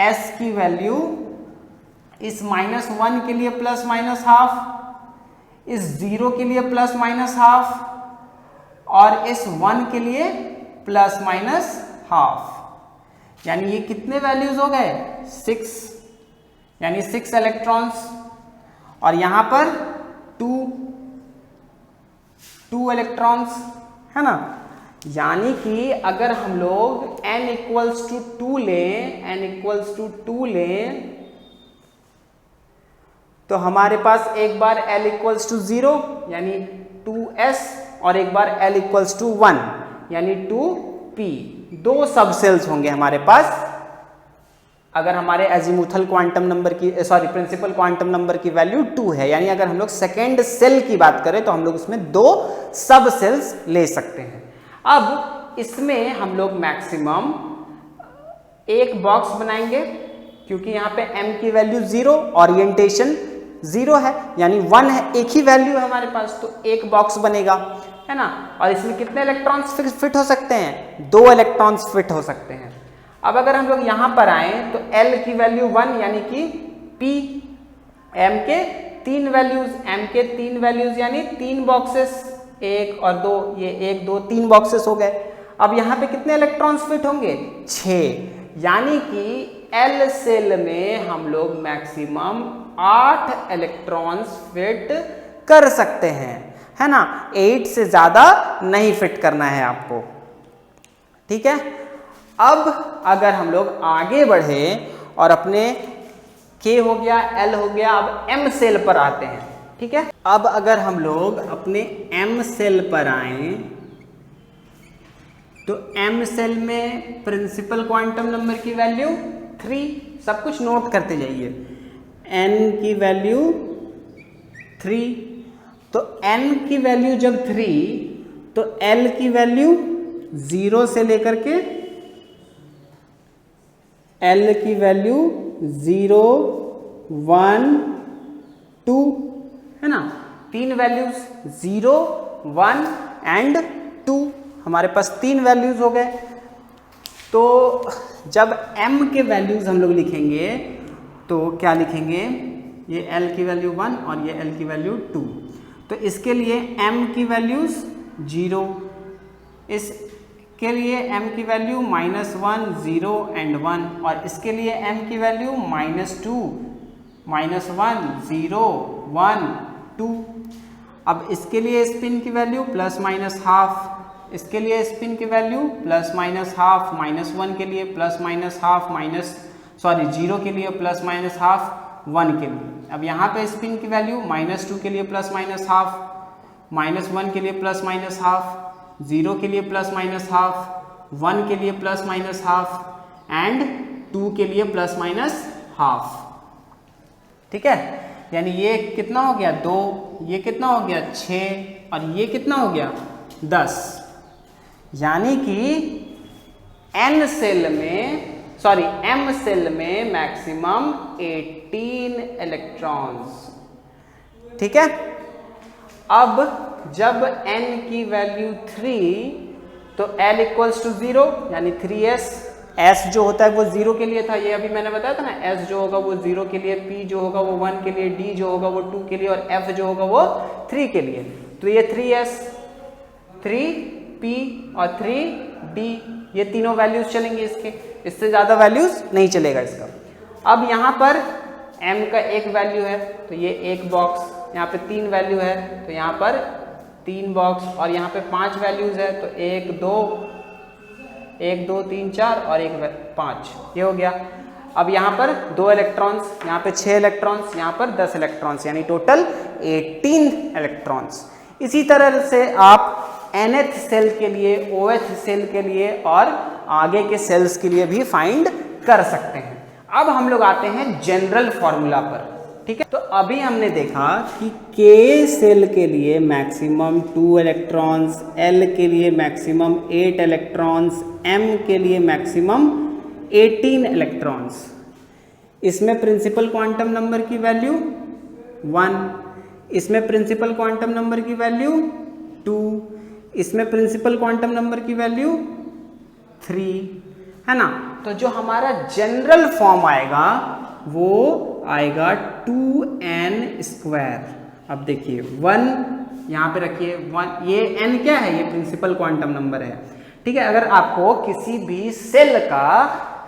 S की वैल्यू इस -1 के लिए प्लस माइनस हाफ, इस 0 के लिए प्लस माइनस हाफ, और इस 1 के लिए प्लस माइनस हाफ। यानी ये कितने वैल्यूज हो गए 6, यानी 6 इलेक्ट्रॉन्स, और यहाँ पर 2 इलेक्ट्रॉन्स, है ना। यानी कि अगर हम लोग n इक्वल्स टू 2 लें, तो हमारे पास एक बार L इक्वल्स टू 0 यानी 2s और एक बार L इक्वल्स टू 1 यानी 2p, दो सब सेल्स होंगे हमारे पास। अगर हमारे एजीमुथल क्वांटम नंबर की प्रिंसिपल क्वांटम नंबर की वैल्यू 2 है, यानी अगर हम लोग सेकेंड सेल की बात करें तो हम लोग उसमें दो सब सेल्स ले सकते हैं। अब इसमें हम लोग मैक्सिमम एक बॉक्स बनाएंगे, क्योंकि यहाँ पे m की वैल्यू 0, ओरिएंटेशन 0 है, यानी 1 है, एक ही वैल्यू है हमारे पास, तो एक बॉक्स बनेगा, है ना। और इसमें कितने इलेक्ट्रॉन्स फिट हो सकते हैं? 2 इलेक्ट्रॉन्स फिट हो सकते हैं। अब अगर हम लोग यहाँ पर आए तो L की वैल्यू 1 यानी कि P, M के 3 वैल्यूज, M के 3 वैल्यूज यानी 3 बॉक्सेस, 1 और 2, ये 1 2 3 बॉक्सेस हो गए। अब यहाँ पे कितने इलेक्ट्रॉन्स फिट होंगे? 6, यानी कि L सेल में हम लोग मैक्सिमम 8 इलेक्ट्रॉन्स फिट कर सकते हैं, है ना। 8 से ज्यादा नहीं फिट करना है आपको, ठीक है। अब अगर हम लोग आगे बढ़े और अपने K हो गया, L हो गया, अब M सेल पर आते हैं, ठीक है। अब अगर हम लोग अपने M सेल पर आए तो M सेल में प्रिंसिपल क्वांटम नंबर की वैल्यू 3, सब कुछ नोट करते जाइए। N की वैल्यू 3, तो N की वैल्यू जब 3 तो L की वैल्यू 0 से लेकर के L की वैल्यू 0 1 2, है ना। 3 वैल्यूज 0 1 एंड 2, हमारे पास 3 वैल्यूज हो गए। तो जब M के वैल्यूज हम लोग लिखेंगे तो क्या लिखेंगे? ये L की वैल्यू 1 और ये L की वैल्यू 2, तो इसके लिए M की वैल्यूज 0, इसके लिए M की वैल्यू -1 0 एंड 1, और इसके लिए M की वैल्यू -2 -1 0 1 2। अब इसके लिए स्पिन की वैल्यू ±½ इसके लिए स्पिन की वैल्यू ±½ -1 के लिए ±½ 0 के लिए ±½ 1 के लिए। अब यहाँ पे स्पिन की वैल्यू -2 के लिए ±½ -1 के लिए ±½ 0 के लिए +-½ 1 के लिए +-½ एंड 2 के लिए +-½ ठीक है। यानी ये कितना हो गया? 2, ये कितना हो गया? 6, और ये कितना हो गया? 10। यानी कि M सेल में मैक्सिमम 18 इलेक्ट्रॉन्स, ठीक है। अब जब n की वैल्यू 3 तो L इक्वल्स टू 0 यानी 3s, s जो होता है वो 0 के लिए था, ये अभी मैंने बताया था ना, s जो होगा वो 0 के लिए, p जो होगा वो 1 के लिए, d जो होगा वो 2 के लिए, और f जो होगा वो 3 के लिए। तो ये 3s 3p और 3d, ये तीनों वैल्यूज चलेंगे इसके, इससे ज़्यादा वैल्यूज नहीं चलेगा इसका। अब यहाँ पर m का एक वैल्यू है तो ये एक बॉक्स, यहाँ पे 3 वैल्यू है तो यहाँ पर 3 बॉक्स, और यहाँ पे 5 वैल्यूज है तो 1 2 3 4 और 1 5, ये हो गया। अब यहाँ पर 2 इलेक्ट्रॉन्स, यहाँ पे 6 इलेक्ट्रॉन्स, यहाँ पर 10 इलेक्ट्रॉन्स, यानी टोटल 18 इलेक्ट्रॉन्स। इसी तरह से आप nth सेल के लिए, ओth सेल के लिए और आगे के सेल्स के लिए भी फाइंड कर सकते हैं। अब हम लोग आते हैं जनरल फॉर्मूला पर, ठीक है। तो अभी हमने देखा कि K सेल के लिए मैक्सिमम 2 इलेक्ट्रॉन्स, L के लिए मैक्सिमम 8 इलेक्ट्रॉन्स, M के लिए मैक्सिमम 18 इलेक्ट्रॉन्स। इसमें प्रिंसिपल क्वांटम नंबर की वैल्यू 1, इसमें प्रिंसिपल क्वांटम नंबर की वैल्यू 2, इसमें प्रिंसिपल क्वांटम नंबर की वैल्यू 3, है ना। तो जो हमारा जनरल फॉर्म आएगा वो आएगा 2n²। अब देखिए 1 यहाँ पे रखिए 1, ये n क्या है? ये प्रिंसिपल क्वांटम नंबर है, ठीक है। अगर आपको किसी भी सेल का,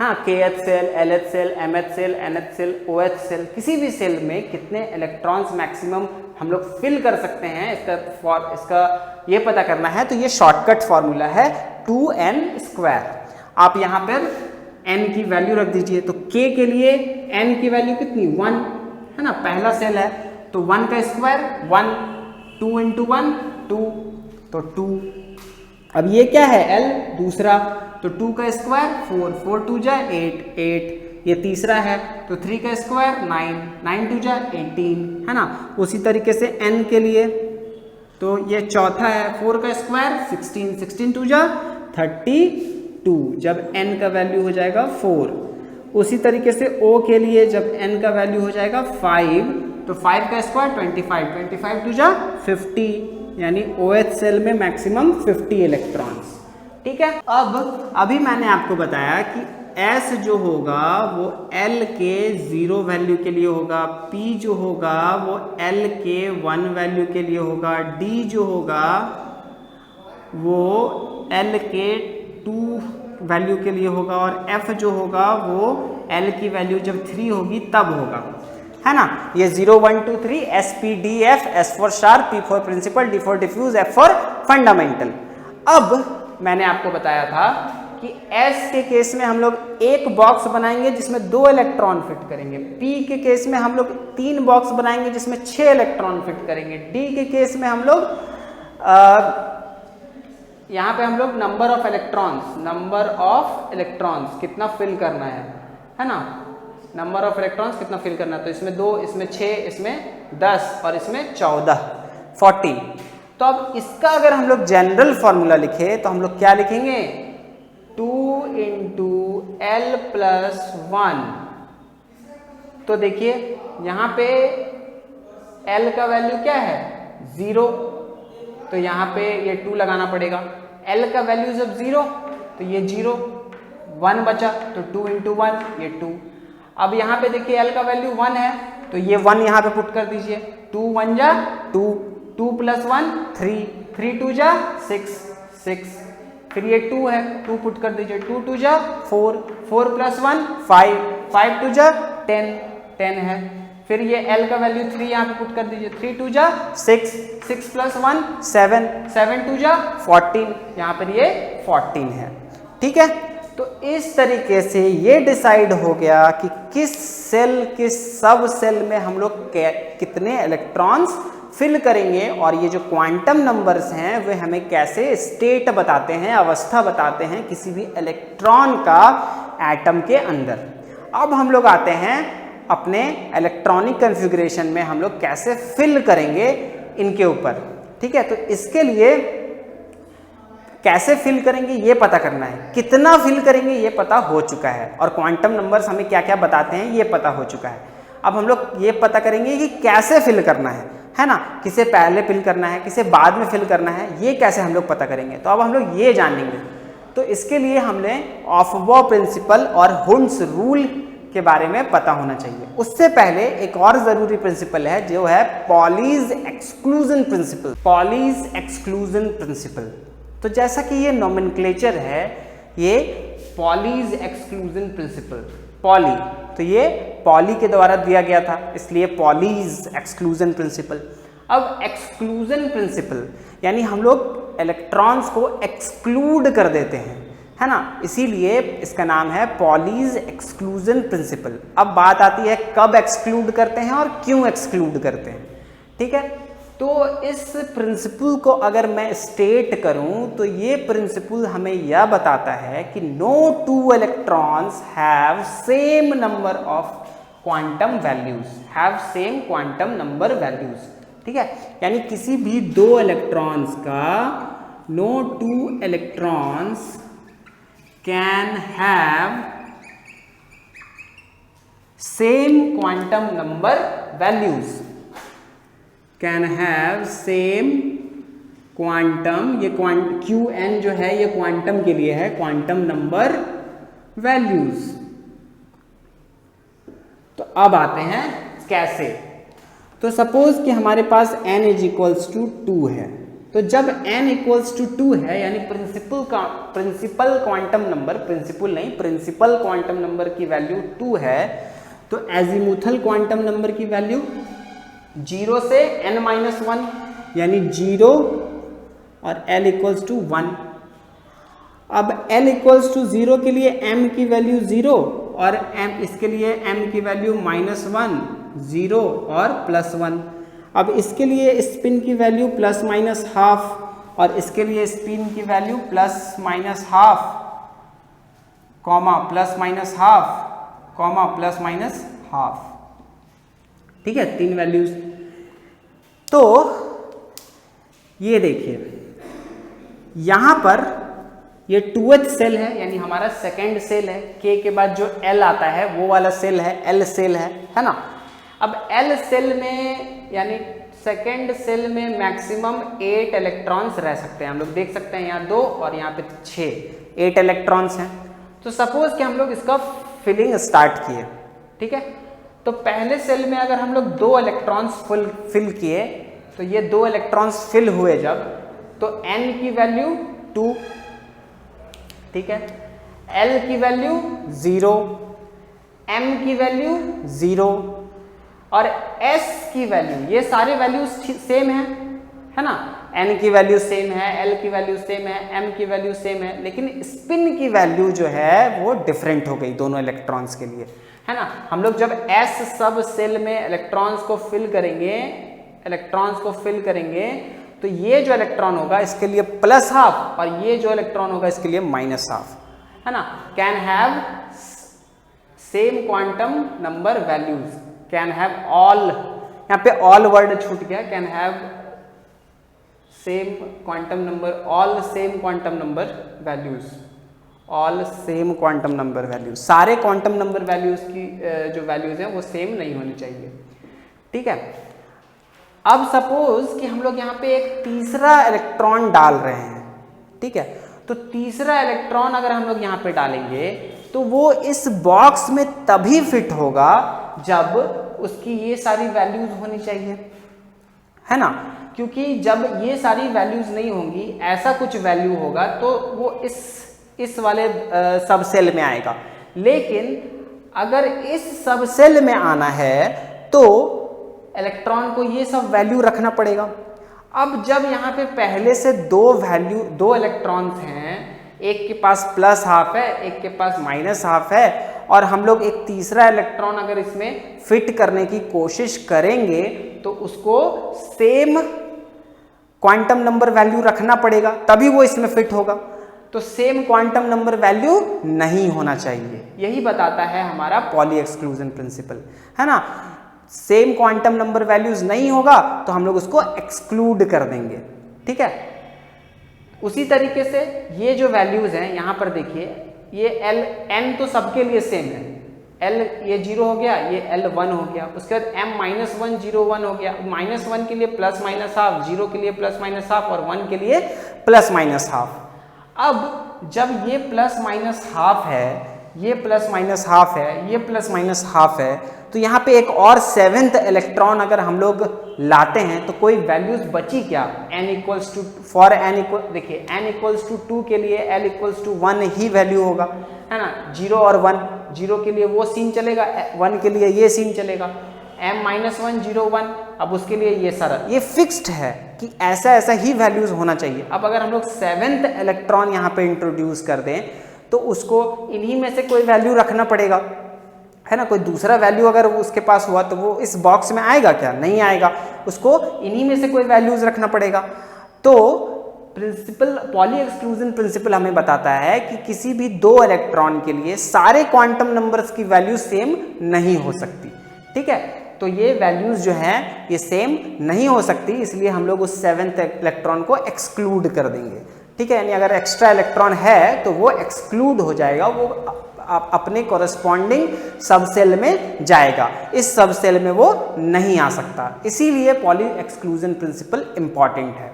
हाँ, kth shell, lth shell, mth shell, nth shell, oth shell, किसी भी सेल में कितने इलेक्ट्रॉन्स मैक्सिमम हम लोग फिल कर सकते हैं, इसका ये पता करना है, तो ये शॉर्टकट फॉर्मूला है 2n²। आप यहाँ पर n की वैल्यू रख दीजिए, तो k के लिए n की वैल्यू कितनी? 1, है ना, पहला सेल है तो 1 का स्क्वायर 1, 2 इंटू 1 2, तो 2। अब ये क्या है L दूसरा, तो 2 का स्क्वायर 4, 4 2 जा 8, 8। ये तीसरा है तो 3 का स्क्वायर 9, 9 2 जा 18, है ना। उसी तरीके से n के लिए तो ये चौथा है 4 का स्क्वायर 16, 16 2 जा 32 जब n का वैल्यू हो जाएगा 4। उसी तरीके से O के लिए जब n का वैल्यू हो जाएगा 5 तो 5 का स्क्वायर 25, 25 2 जा 50, यानी OH सेल में मैक्सिमम 50 इलेक्ट्रॉन्स। ठीक है, अब अभी मैंने आपको बताया कि S जो होगा वो L के 0 वैल्यू के लिए होगा, P जो होगा वो L के 1 वैल्यू के लिए होगा, D जो होगा वो L के 2 वैल्यू के लिए होगा और F जो होगा वो L की वैल्यू जब 3 होगी तब होगा, है ना। ये 0 1 2 3 S P D F, S for sharp, P for principal, D for diffuse, F for fundamental. अब मैंने आपको बताया था कि S के केस में हम लोग एक बॉक्स बनाएंगे जिसमें 2 इलेक्ट्रॉन फिट करेंगे, P के केस में हम लोग 3 बॉक्स बनाएंगे जिसमें 6 इलेक्ट्रॉन फिट करेंगे, D के केस में हम लोग यहाँ पे हम लोग नंबर ऑफ इलेक्ट्रॉन्स कितना फिल करना है ना, नंबर ऑफ इलेक्ट्रॉन्स कितना फिल करना है, तो इसमें 2, इसमें 6, इसमें 10 और इसमें 14, 14। तो अब इसका अगर हम लोग जनरल फॉर्मूला लिखे तो हम लोग क्या लिखेंगे, 2 इंटू L प्लस 1। तो देखिए यहाँ पे L का वैल्यू क्या है 0, तो यहाँ पे ये 2 लगाना पड़ेगा। L का वैल्यू जब 0 तो ये 0, 1 बचा तो 2 इंटू 1 ये 2। अब यहाँ पे देखिए L का वैल्यू 1 है तो ये 1 यहाँ पे पुट कर दीजिए, 2 1 जा 2, 2 प्लस 1 3, 3 2 जा 6, 6, फिर ये 2 है 2 पुट कर दीजिए, 2 2 जा 4, 4 प्लस 1 5, 5 2 जा 10, 10 है। फिर ये L का वैल्यू 3 यहाँ पे पुट कर दीजिए, 3 2 जा 6, 6 प्लस 1 7, 7 2 जा 14, यहाँ पर ये 14 है। ठीक है, तो इस तरीके से ये डिसाइड हो गया कि किस सेल किस सब सेल में हम लोग कितने इलेक्ट्रॉन्स फिल करेंगे, और ये जो क्वांटम नंबर्स हैं वे हमें कैसे स्टेट बताते हैं, अवस्था बताते हैं किसी भी इलेक्ट्रॉन का एटम के अंदर। अब हम लोग आते हैं अपने इलेक्ट्रॉनिक कॉन्फ़िगरेशन में हम लोग कैसे फिल करेंगे इनके ऊपर। ठीक है, तो इसके लिए कैसे फिल करेंगे ये पता करना है, कितना फिल करेंगे ये पता हो चुका है, और क्वांटम नंबर्स हमें क्या क्या बताते हैं ये पता हो चुका है। अब हम लोग ये पता करेंगे कि कैसे फिल करना है ना, किसे पहले फिल करना है किसे बाद में फिल करना है, ये कैसे हम लोग पता करेंगे। तो अब हम लोग ये जानेंगे, तो इसके लिए हमने ऑफबॉ प्रिंसिपल और हुंड्स रूल के बारे में पता होना चाहिए। उससे पहले एक और ज़रूरी प्रिंसिपल है जो है Pauli's exclusion principle. Pauli's exclusion principle, तो जैसा कि ये नोमेनक्लेचर है, ये पॉलीज एक्सक्लूजन प्रिंसिपल, पॉली, तो ये पॉली के द्वारा दिया गया था इसलिए पॉलीज एक्सक्लूजन प्रिंसिपल। अब एक्सक्लूजन प्रिंसिपल यानी हम लोग इलेक्ट्रॉन्स को एक्सक्लूड कर देते हैं, है ना, इसीलिए इसका नाम है पॉलीज एक्सक्लूजन प्रिंसिपल। अब बात आती है कब एक्सक्लूड करते हैं और क्यों एक्सक्लूड करते हैं। ठीक है, तो इस प्रिंसिपल को अगर मैं स्टेट करूं तो ये प्रिंसिपल हमें यह बताता है कि no two electrons have same number of quantum values, have same quantum number values. ठीक है, यानी किसी भी 2 इलेक्ट्रॉन्स का no two electrons can have same quantum number values, can have same quantum, ये QN जो है ये क्वांटम के लिए है, क्वांटम नंबर वैल्यूज। तो अब आते हैं कैसे। तो सपोज कि हमारे पास n = 2 है, तो जब n = 2 है यानी प्रिंसिपल क्वांटम नंबर, प्रिंसिपल नहीं प्रिंसिपल क्वांटम नंबर की वैल्यू 2 है, तो एजीमुथल क्वांटम नंबर की वैल्यू 0 से n-1 यानी 0 और L = 1। अब L = 0 के लिए m की वैल्यू 0 और m इसके लिए m की वैल्यू -1, 0 और +1। अब इसके लिए स्पिन की वैल्यू ±½ और इसके लिए स्पिन की वैल्यू ±½ कॉमा ±½ कॉमा ±½ ठीक है, 3 वैल्यूज। तो ये देखिए यहां पर ये 2h सेल है, यानी हमारा सेकेंड सेल है। K के बाद जो L आता है वो वाला सेल है, L सेल है ना। अब L सेल में यानी सेकेंड सेल में मैक्सिमम 8 इलेक्ट्रॉन्स रह सकते हैं। हम लोग देख सकते हैं यहाँ 2 और यहाँ पे 6, 8 इलेक्ट्रॉन्स हैं। तो सपोज कि हम लोग इसका फिलिंग स्टार्ट किए, ठीक है। तो पहले सेल में अगर हम लोग 2 इलेक्ट्रॉन्स फिल किए तो ये 2 इलेक्ट्रॉन्स फिल हुए जब, तो N की वैल्यू 2, ठीक है, L की वैल्यू 0, M की वैल्यू 0 और S की वैल्यू, ये सारे वैल्यूज सेम है ना। N की वैल्यू सेम है, L की वैल्यू सेम है, M की वैल्यू सेम है, लेकिन स्पिन की वैल्यू जो है वो डिफरेंट हो गई दोनों इलेक्ट्रॉन्स के लिए, है ना। हम लोग जब S सब सेल में इलेक्ट्रॉन्स को फिल करेंगे तो ये जो इलेक्ट्रॉन होगा इसके लिए +½ और ये जो इलेक्ट्रॉन होगा इसके लिए -½ है ना। Can have same quantum number values, can have all, यहाँ पे ऑल वर्ड छूट गया, can have same quantum number, all same quantum number values, all same quantum number values, सारे क्वांटम नंबर वैल्यूज की जो वैल्यूज हैं वो सेम नहीं होनी चाहिए, ठीक है। अब सपोज कि हम लोग यहाँ पे एक तीसरा इलेक्ट्रॉन डाल रहे हैं, ठीक है। तो तीसरा इलेक्ट्रॉन अगर हम लोग यहाँ पे डालेंगे तो वो इस बॉक्स में तभी फिट होगा जब उसकी ये सारी वैल्यूज होनी चाहिए, है ना। क्योंकि जब ये सारी वैल्यूज नहीं होंगी, ऐसा कुछ वैल्यू होगा तो वो इस वाले सब सेल में आएगा। लेकिन अगर इस सब सेल में आना है तो इलेक्ट्रॉन को ये सब वैल्यू रखना पड़ेगा। अब जब यहाँ पे पहले से 2 इलेक्ट्रॉन्स हैं, एक के पास +½ है, एक के पास -½ है, और हम लोग एक तीसरा इलेक्ट्रॉन अगर इसमें फिट करने की कोशिश करेंगे तो उसको सेम क्वांटम नंबर वैल्यू रखना पड़ेगा, तभी वो इसमें फिट होगा। तो सेम क्वांटम नंबर वैल्यू नहीं होना चाहिए, यही बताता है हमारा पॉली एक्सक्लूजन प्रिंसिपल, है ना। सेम क्वांटम नंबर वैल्यूज नहीं होगा तो हम लोग उसको एक्सक्लूड कर देंगे, ठीक है। उसी तरीके से ये जो वैल्यूज हैं यहाँ पर देखिए, ये N तो सबके लिए सेम है, L ये 0 हो गया, ये L 1 हो गया, उसके बाद M-1 0 1 हो गया, -1 के लिए +-½ 0 के लिए +-½ और 1 के लिए +-½ अब जब ये +-½ है, ये +-½ है, ये +-½ है, तो यहाँ पे एक और 7th इलेक्ट्रॉन अगर हम लोग लाते हैं तो कोई वैल्यूज बची क्या। देखिए n = 2 के लिए L = 1 ही वैल्यू होगा, है ना। 0 और 1, 0 के लिए वो सीन चलेगा, 1 के लिए ये सीन चलेगा। M-1 0 1, अब उसके लिए ये सारा ये फिक्स्ड है कि ऐसा ही वैल्यूज होना चाहिए। अब अगर हम लोग 7th इलेक्ट्रॉन यहाँ पे इंट्रोड्यूस कर दें तो उसको इन्हीं में से कोई वैल्यू रखना पड़ेगा, है ना। कोई दूसरा वैल्यू अगर उसके पास हुआ तो वो इस बॉक्स में आएगा क्या, नहीं आएगा, उसको इन्हीं में से कोई वैल्यूज रखना पड़ेगा। तो प्रिंसिपल, पॉली एक्सक्लूजन प्रिंसिपल हमें बताता है कि किसी भी 2 इलेक्ट्रॉन के लिए सारे क्वांटम नंबर्स की वैल्यू सेम नहीं हो सकती, ठीक है। तो ये वैल्यूज जो हैं ये सेम नहीं हो सकती, इसलिए हम लोग उस 7th इलेक्ट्रॉन को एक्सक्लूड कर देंगे, ठीक है। यानी अगर एक्स्ट्रा इलेक्ट्रॉन है तो वो एक्सक्लूड हो जाएगा, वो अपने कॉरेस्पॉन्डिंग सब सेल में जाएगा, इस सब सेल में वो नहीं आ सकता, इसीलिए पॉली एक्सक्लूजन प्रिंसिपल इंपॉर्टेंट है।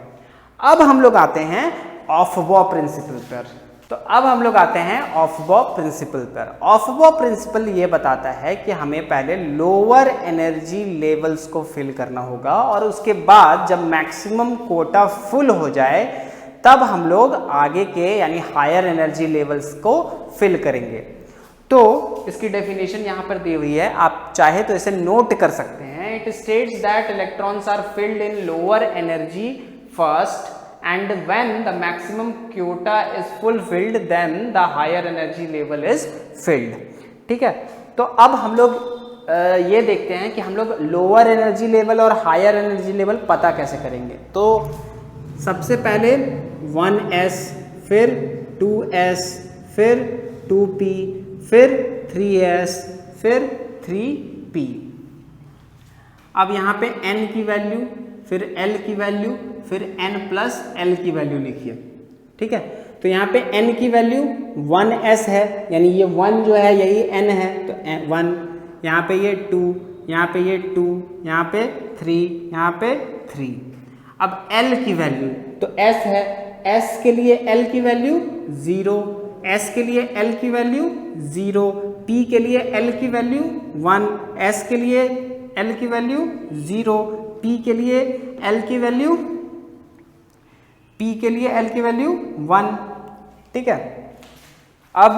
अब हम लोग आते हैं ऑफ-बॉ प्रिंसिपल पर। तो अब हम लोग आते हैं ऑफ-बॉ प्रिंसिपल पर। ऑफ-बॉ प्रिंसिपल ये बताता है कि हमें पहले लोअर एनर्जी लेवल्स को फिल करना होगा और उसके बाद जब मैक्सिमम कोटा फुल हो जाए तब हम लोग आगे के यानी हायर एनर्जी लेवल्स को फिल करेंगे। तो इसकी डेफिनेशन यहाँ पर दी हुई है, आप चाहे तो इसे नोट कर सकते हैं। It states that electrons are filled in lower energy first and when the maximum quota is fulfilled then the higher energy level is filled, ठीक है। तो अब हम लोग ये देखते हैं कि हम लोग लोअर एनर्जी लेवल और हायर एनर्जी लेवल पता कैसे करेंगे। तो सबसे पहले 1s, फिर 2s, फिर 2p, फिर 3s, फिर 3p। अब यहाँ पे n की वैल्यू, फिर l की वैल्यू, फिर n प्लस l की वैल्यू लिखिए। ठीक है, तो यहाँ पे n की वैल्यू 1s है, यानी ये 1 जो है यही n है, तो 1, यहाँ पे ये 2, यहाँ पे ये 2, यहाँ पे 3, यहाँ पे 3। अब l की वैल्यू, तो s है, s के लिए l की वैल्यू 0, s के लिए l की वैल्यू 0, p के लिए l की वैल्यू 1, s के लिए l की वैल्यू 0, p के लिए l की वैल्यू 1। ठीक है, अब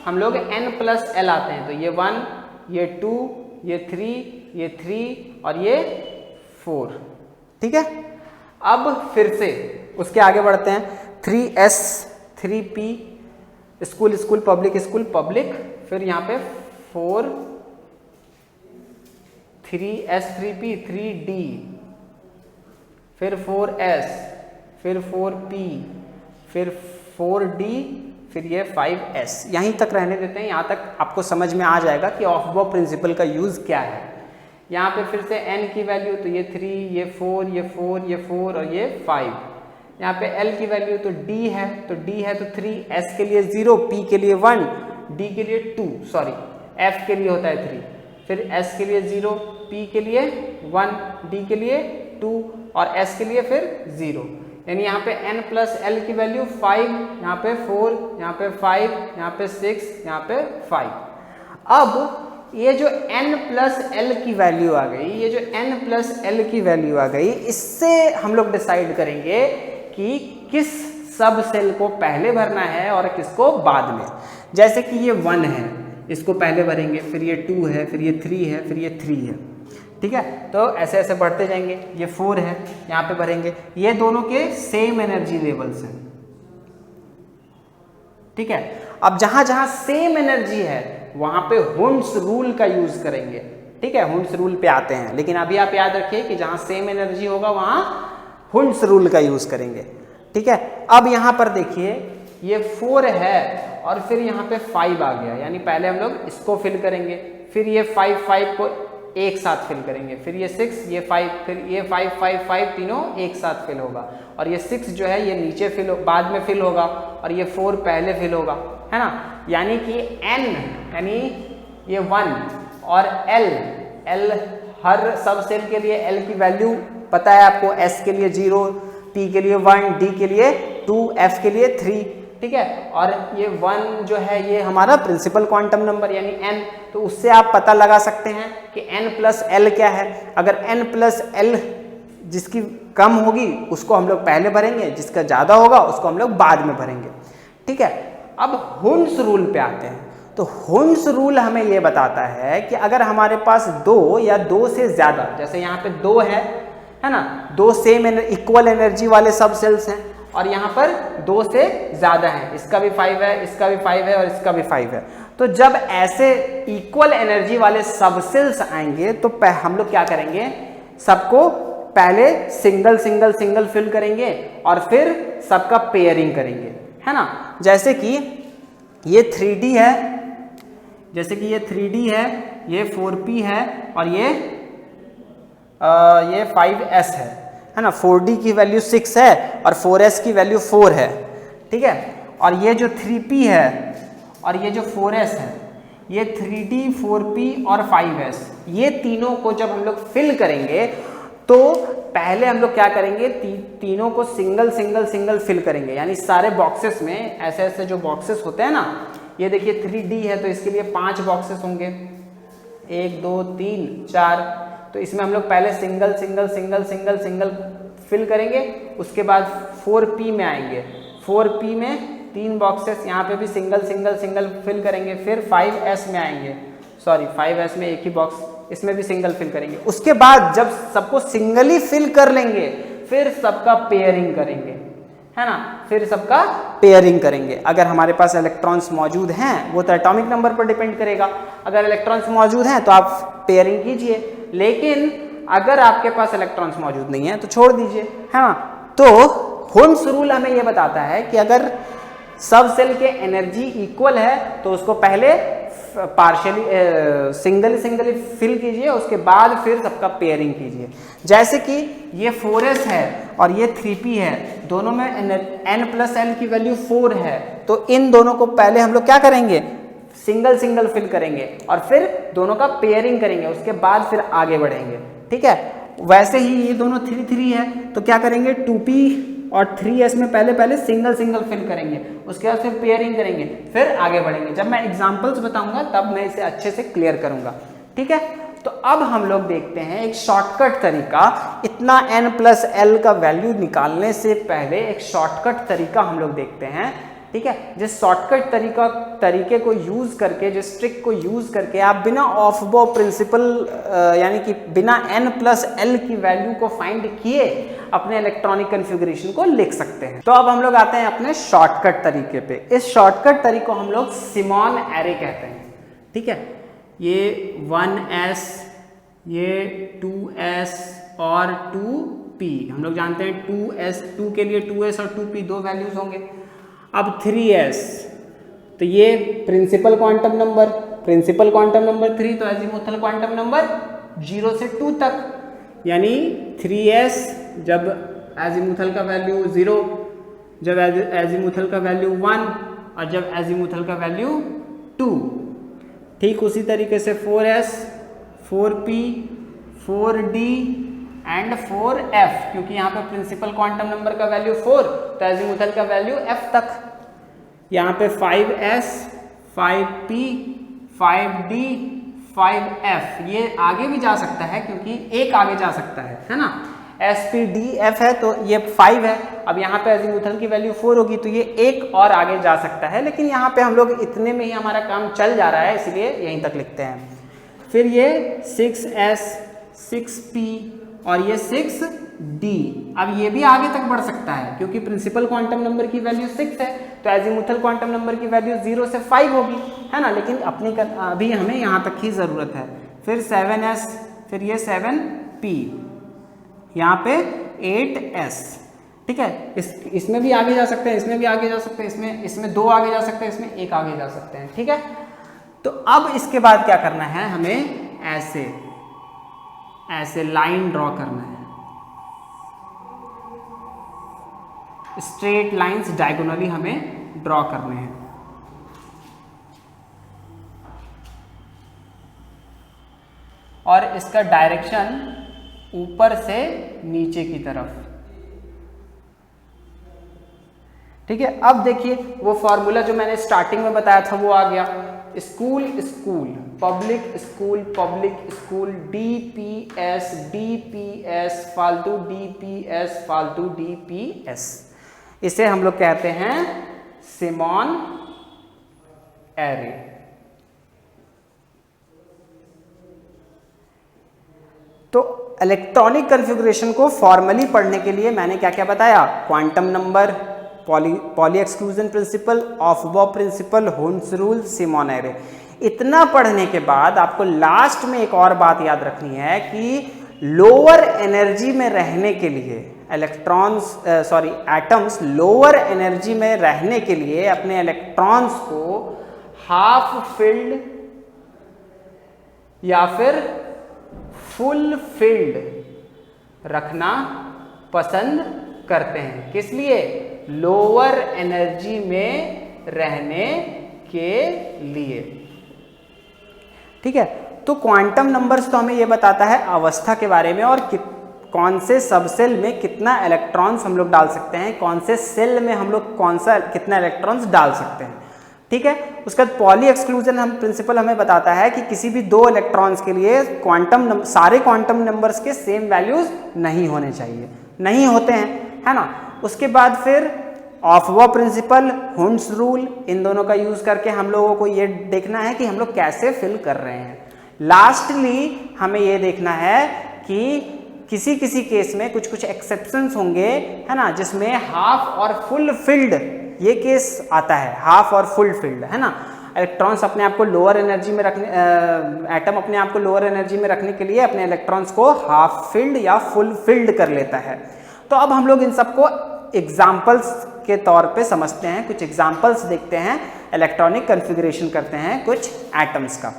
हम लोग n प्लस l आते हैं, तो ये 1, ये 2, ये 3, ये 3 और ये 4। ठीक है, अब फिर से उसके आगे बढ़ते हैं। 3s, 3p, school school public school public, फिर यहाँ पे 4, 3s, 3p, 3d, फिर 4s, फिर 4p, फिर 4d, फिर ये 5s। यहीं तक रहने देते हैं, यहाँ तक आपको समझ में आ जाएगा कि ऑफ बॉ प्रिंसिपल का यूज़ क्या है। यहाँ पे फिर से n की वैल्यू, तो ये 3, ये 4, ये 4, ये 4 और ये 5। यहाँ पे l की वैल्यू तो d है, तो d है तो 3, s के लिए 0, p के लिए 1, d के लिए 2, सॉरी f के लिए होता है 3, फिर s के लिए 0, p के लिए 1, d के लिए 2 और s के लिए फिर 0। यानी यहाँ पे n प्लस l की वैल्यू 5, यहाँ पे 4, यहाँ पे 5, यहाँ पे 6, यहाँ पे 5। अब ये जो n प्लस l की वैल्यू आ गई, ये जो n प्लस l की वैल्यू आ गई, इससे हम लोग डिसाइड करेंगे कि किस सब सेल को पहले भरना है और किसको बाद में। जैसे कि ये 1 है, इसको पहले भरेंगे, फिर ये 2 है, फिर ये 3 है, फिर ये 3 है। ठीक है, तो ऐसे ऐसे बढ़ते जाएंगे। ये 4 है, यहाँ पे भरेंगे। ये दोनों के सेम एनर्जी लेवल्स हैं। ठीक है, अब जहां जहां सेम एनर्जी है वहां पे हुंड्स रूल का यूज करेंगे। ठीक है, हुंड्स रूल पे आते हैं, लेकिन अभी आप याद रखिए कि जहां सेम एनर्जी होगा वहां हुंड्स रूल का यूज करेंगे। ठीक है, अब यहां पर देखिए ये 4 है और फिर यहाँ पे 5 आ गया, यानी पहले हम लोग इसको फिल करेंगे, फिर ये 5 को एक साथ फिल करेंगे, फिर ये 6, ये 5, फिर ये 5 5 5 तीनों एक साथ फिल होगा, और ये 6 जो है ये नीचे फिल बाद में फिल होगा, और ये 4 पहले फिल होगा, है ना। यानी कि n, यानी ये 1 और l हर सब सेल के लिए l की वैल्यू पता है आपको, s के लिए 0, p के लिए 1, d के लिए 2, f के लिए 3। ठीक है, और ये 1 जो है ये हमारा प्रिंसिपल क्वांटम नंबर यानी n, तो उससे आप पता लगा सकते हैं कि n प्लस l क्या है। अगर n प्लस l जिसकी कम होगी उसको हम लोग पहले भरेंगे, जिसका ज़्यादा होगा उसको हम लोग बाद में भरेंगे। ठीक है, अब हुंड्स रूल पे आते हैं। तो हुंड्स रूल हमें ये बताता है कि अगर हमारे पास 2 या 2 से ज़्यादा, जैसे यहाँ पे 2 है ना, 2 सेम इक्वल एनर्जी वाले सब सेल्स हैं, और यहाँ पर 2 से ज़्यादा है, इसका भी 5 है, इसका भी 5 है और इसका भी 5 है। तो जब ऐसे इक्वल एनर्जी वाले सब सेल्स आएंगे तो हम लोग क्या करेंगे, सबको पहले सिंगल सिंगल सिंगल फिल करेंगे और फिर सबका पेयरिंग करेंगे, है ना। जैसे कि ये 3D है, जैसे कि ये 3D है, ये 4P है और ये 5S है ना। 4D की वैल्यू 6 है और 4S की वैल्यू 4 है। ठीक है, और ये जो 3P है और ये जो 4S है, ये 3D, 4P और 5S, ये तीनों को जब हम लोग फिल करेंगे तो पहले हम लोग क्या करेंगे, तीनों को सिंगल सिंगल सिंगल फिल करेंगे। यानी सारे बॉक्सेस में ऐसे ऐसे जो बॉक्सेस होते हैं ना, ये देखिए 3D है तो इसके लिए 5 बॉक्सेस होंगे, 1 2 3 4। तो इसमें हम लोग पहले single single single single single fill करेंगे, उसके बाद 4P में आएंगे, 4P में 3 बॉक्सेस, यहाँ पे भी सिंगल सिंगल सिंगल फिल करेंगे। फिर 5S में आएंगे, सॉरी 5S में एक ही बॉक्स, इसमें भी सिंगल फिल करेंगे। उसके बाद जब सबको सिंगली फिल कर लेंगे फिर सबका पेयरिंग करेंगे, है ना, फिर सबका पेयरिंग करेंगे। अगर हमारे पास इलेक्ट्रॉन्स मौजूद हैं, वो तो एटॉमिक नंबर पर डिपेंड करेगा, अगर इलेक्ट्रॉन्स मौजूद हैं तो आप पेयरिंग कीजिए, लेकिन अगर आपके पास इलेक्ट्रॉन्स मौजूद नहीं है तो छोड़ दीजिए, है ना। तो होम्स रूल हमें ये बताता है कि अगर सब सेल के एनर्जी इक्वल है तो उसको पहले पार्शियली सिंगली फिल कीजिए, उसके बाद फिर सबका पेयरिंग कीजिए। जैसे कि ये 4s है और ये 3p है, दोनों में n+l की वैल्यू 4 है, तो इन दोनों को पहले हम लोग क्या करेंगे, सिंगल फिल करेंगे और फिर दोनों का पेयरिंग करेंगे, उसके बाद फिर आगे बढ़ेंगे, ठीक है। वैसे ही ये दोनों 3 है तो क्या करेंगे, 2p और 3s में पहले सिंगल फिल करेंगे, उसके बाद फिर पेयरिंग करेंगे, फिर आगे बढ़ेंगे। जब मैं एग्जांपल्स बताऊंगा तब मैं इसे अच्छे से क्लियर करूंगा, ठीक है। तो अब हम लोग देखते हैं एक शॉर्टकट तरीका, इतना n+l का वैल्यू निकालने से पहले एक शॉर्टकट तरीका हम लोग देखते हैं, ठीक है। जिस शॉर्टकट तरीके को यूज करके, जिस ट्रिक को यूज करके आप बिना ऑफ बो प्रिंसिपल यानी कि बिना n+l की वैल्यू को फाइंड किए अपने इलेक्ट्रॉनिक कन्फिगरेशन को लिख सकते हैं। तो अब हम लोग आते हैं अपने शॉर्टकट तरीके पे। इस शॉर्टकट तरीके को हम लोग सिमॉन एरे कहते हैं, ठीक है। ये 1s, ये 2s और 2p, हम लोग जानते हैं 2 के लिए 2s और 2p दो वैल्यूज होंगे। अब 3s, तो ये प्रिंसिपल क्वांटम नंबर 3, तो एजीमुथल क्वांटम नंबर 0 से 2 तक, यानी 3s जब एजीमुथल का वैल्यू 0, जब एजीमुथल का वैल्यू 1 और जब एजीमुथल का वैल्यू 2। ठीक उसी तरीके से 4s, 4p, 4d and 4f, क्योंकि यहाँ पे प्रिंसिपल क्वांटम नंबर का वैल्यू 4 तो एजीमुथल का वैल्यू f तक। यहाँ पे 5s, 5p, 5d, 5f, ये आगे भी जा सकता है क्योंकि एक आगे जा सकता है ना। spdf है तो ये 5 है, अब यहाँ पे एजीमुथल की वैल्यू 4 होगी तो ये एक और आगे जा सकता है, लेकिन यहाँ पे हम लोग इतने में ही हमारा काम चल जा रहा है, इसलिए यहीं तक लिखते हैं। फिर ये 6s, 6p और ये 6d, अब ये भी आगे तक बढ़ सकता है क्योंकि प्रिंसिपल क्वांटम नंबर की वैल्यू 6 है तो एजीमुथल क्वांटम नंबर की वैल्यू 0 से 5 होगी, है ना, लेकिन अपनी अभी हमें यहाँ तक ही ज़रूरत है। फिर 7s, फिर ये 7p, यहाँ पे 8s, ठीक है। इसमें भी आगे जा सकते हैं, इसमें भी आगे जा सकते हैं, इसमें 2 आगे जा सकते हैं, इसमें 1 आगे जा सकते हैं, ठीक है। तो अब इसके बाद क्या करना है, हमें ऐसे लाइन ड्रॉ करना है, स्ट्रेट लाइंस डायगोनली हमें ड्रॉ करने हैं। और इसका डायरेक्शन ऊपर से नीचे की तरफ, ठीक है। अब देखिए वो फॉर्मूला जो मैंने स्टार्टिंग में बताया था वो आ गया, school school, public school public school, DPS DPS फालतू DPS फालतू DPS, इसे हम लोग कहते हैं सिमॉन एरे। तो इलेक्ट्रॉनिक कन्फिगरेशन को फॉर्मली पढ़ने के लिए मैंने क्या क्या बताया, quantum number, Pauli exclusion principle, Aufbau principle, Hund's rule, सिमॉन एरे। इतना पढ़ने के बाद आपको लास्ट में एक और बात याद रखनी है कि लोअर एनर्जी में रहने के लिए एटम्स लोअर एनर्जी में रहने के लिए अपने इलेक्ट्रॉन्स को हाफ फिल्ड या फिर फुल फिल्ड रखना पसंद करते हैं। किस लिए? लोअर एनर्जी में रहने के लिए, ठीक है। तो क्वांटम नंबर्स तो हमें ये बताता है अवस्था के बारे में और कौन से सबसेल में कितना इलेक्ट्रॉन्स हम लोग डाल सकते हैं, कौन से सेल में हम लोग कितना इलेक्ट्रॉन्स डाल सकते हैं, ठीक है। उसके बाद पॉली एक्सक्लूजन हम प्रिंसिपल हमें बताता है कि किसी भी 2 इलेक्ट्रॉन्स के लिए सारे क्वांटम नंबर्स के सेम वैल्यूज नहीं होने चाहिए, नहीं होते हैं, है ना। उसके बाद फिर ऑफ-बॉ प्रिंसिपल, होम्स रूल, इन दोनों का यूज करके हम लोगों को ये देखना है कि हम लोग कैसे फिल कर रहे हैं। लास्टली हमें ये देखना है कि किसी किसी केस में कुछ कुछ एक्सेप्शंस होंगे, है ना, जिसमें हाफ और फुल फिल्ड ये केस आता है, हाफ और फुल फिल्ड, है ना। इलेक्ट्रॉन्स अपने आप को लोअर एनर्जी में रखने, एटम अपने आप को लोअर एनर्जी में रखने के लिए अपने इलेक्ट्रॉन्स को हाफ फिल्ड या फुल फिल्ड कर लेता है। तो अब हम लोग इन सबको एग्जाम्पल्स के तौर पे समझते हैं, कुछ एग्जाम्पल्स देखते हैं, इलेक्ट्रॉनिक कन्फिगरेशन करते हैं कुछ एटम्स का,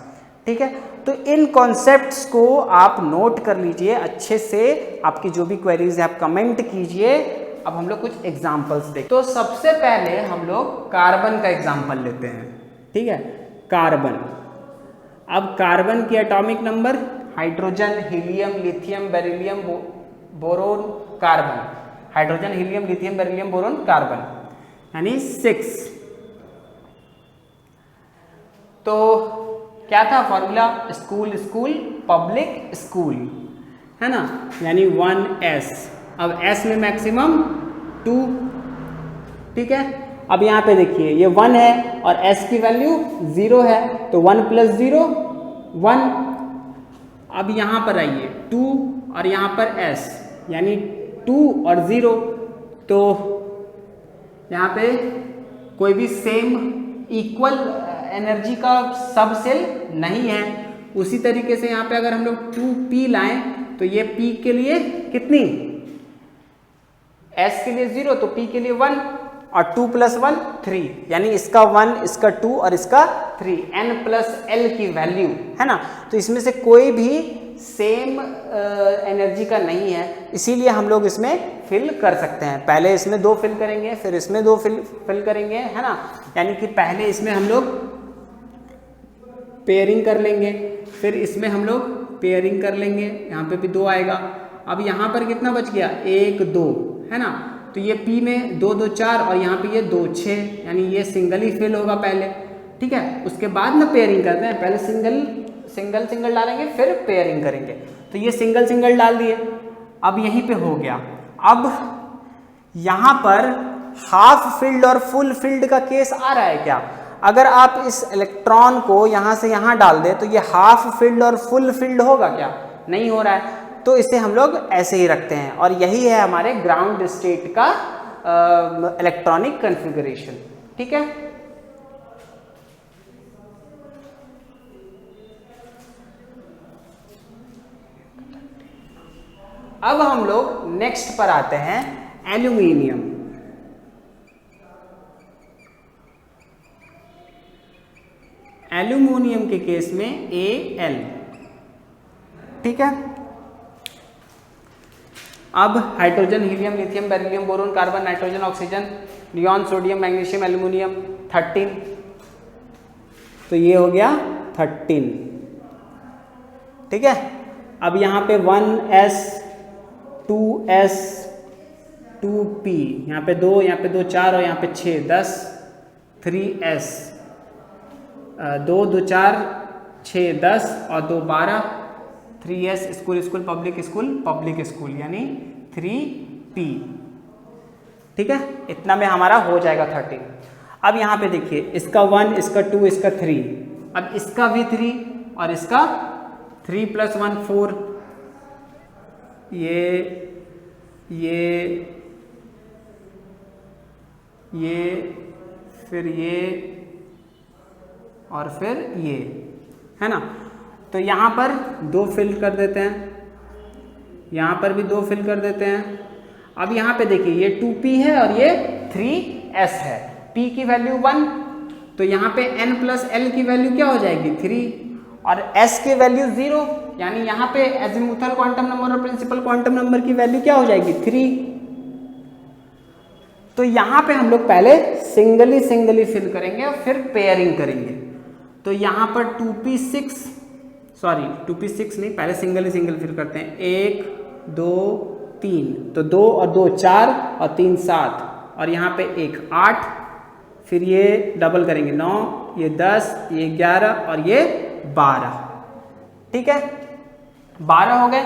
ठीक है। तो इन कॉन्सेप्ट्स को आप नोट कर लीजिए अच्छे से, आपकी जो भी क्वेरीज है आप कमेंट कीजिए। अब हम लोग कुछ एग्जाम्पल्स देखते हैं। तो सबसे पहले हम लोग कार्बन का एग्जाम्पल लेते हैं, ठीक है। कार्बन, अब कार्बन की atomic number hydrogen, helium, lithium, beryllium, boron, carbon, hydrogen, helium, lithium, beryllium, boron, carbon, यानी 6। तो क्या था formula? School school public school, है ना, यानी 1s। अब s में मैक्सिमम 2, ठीक है। अब यहाँ पे देखिए ये 1 है और s की वैल्यू 0 है, तो 1 + 0 1। अब यहाँ पर आइए 2 और यहाँ पर s, यानी 2 और 0, तो यहाँ पे कोई भी सेम इक्वल एनर्जी का सब सेल नहीं है। उसी तरीके से यहाँ पे अगर हम लोग 2p लाएं तो ये p के लिए कितनी, s के लिए 0 तो p के लिए 1, और 2 + 1 3, यानी इसका 1, इसका 2 और इसका 3, n + l की वैल्यू, है ना। तो इसमें से कोई भी सेम एनर्जी का नहीं है, इसीलिए हम लोग इसमें फिल कर सकते हैं। पहले इसमें 2 फिल करेंगे, फिर इसमें 2 फिल करेंगे, है ना। यानी कि पहले इसमें हम लोग पेयरिंग कर लेंगे, फिर इसमें हम लोग पेयरिंग कर लेंगे, यहाँ पे भी 2 आएगा। अब यहाँ पर कितना बच गया? 1 2, है ना। तो ये p में 2 2 4 और यहाँ पे ये 2 6, यानी ये सिंगल ही फिल होगा पहले, ठीक है। उसके बाद ना पेयरिंग करते हैं, पहले सिंगल डालेंगे फिर पेयरिंग करेंगे। तो ये सिंगल डाल दिए, अब यहीं पे हो गया। अब यहाँ पर हाफ फिल्ड और फुल फिल्ड का केस आ रहा है क्या? अगर आप इस इलेक्ट्रॉन को यहाँ से यहाँ डाल दें तो ये हाफ फिल्ड और फुल फिल्ड होगा क्या? नहीं हो रहा है। तो इसे हम लोग ऐसे ही रखते हैं, और यही है हमारे ग्राउंड स्टेट का इलेक्ट्रॉनिक कॉन्फ़िगरेशन, ठीक है। अब हम लोग नेक्स्ट पर आते हैं, एल्यूमिनियम। एल्यूमिनियम के केस में Al, ठीक है। अब hydrogen, helium, lithium, beryllium, boron, carbon, nitrogen, oxygen, neon, sodium, magnesium, aluminium 13। तो ये हो गया 13, ठीक है। अब यहाँ पे 1s 2s 2p, यहाँ पे 2, यहाँ पे 2 4 और यहाँ पे 6 10, 3s 2 2 4 6 10 और 2 12, 3s school school public school, यानी 3p, ठीक है। इतना में हमारा हो जाएगा 13। अब यहाँ पे देखिए इसका 1, इसका 2, इसका 3, अब इसका भी 3 और इसका 3 + 1 4, ये फिर ये और फिर ये, है ना। तो यहाँ पर 2 फिल कर देते हैं, यहाँ पर भी 2 फिल कर देते हैं। अब यहाँ पे देखिए ये 2p है और ये 3s है, p की वैल्यू 1, तो यहाँ पे n + l की वैल्यू क्या हो जाएगी 3 और s की वैल्यू 0, यानी यहाँ पे एजिमुथल क्वांटम नंबर और प्रिंसिपल क्वांटम नंबर की वैल्यू क्या हो जाएगी 3। तो यहाँ पे हम लोग पहले सिंगली फिल करेंगे और फिर पेयरिंग करेंगे। तो यहाँ पर 2p6 नहीं, पहले सिंगल फिल करते हैं। 1 2 3, तो 2 और 2 4 और 3 7 और यहाँ पे 1 8, फिर ये डबल करेंगे 9, ये 10, ये 11 और ये 12, ठीक है। 12 हो गए।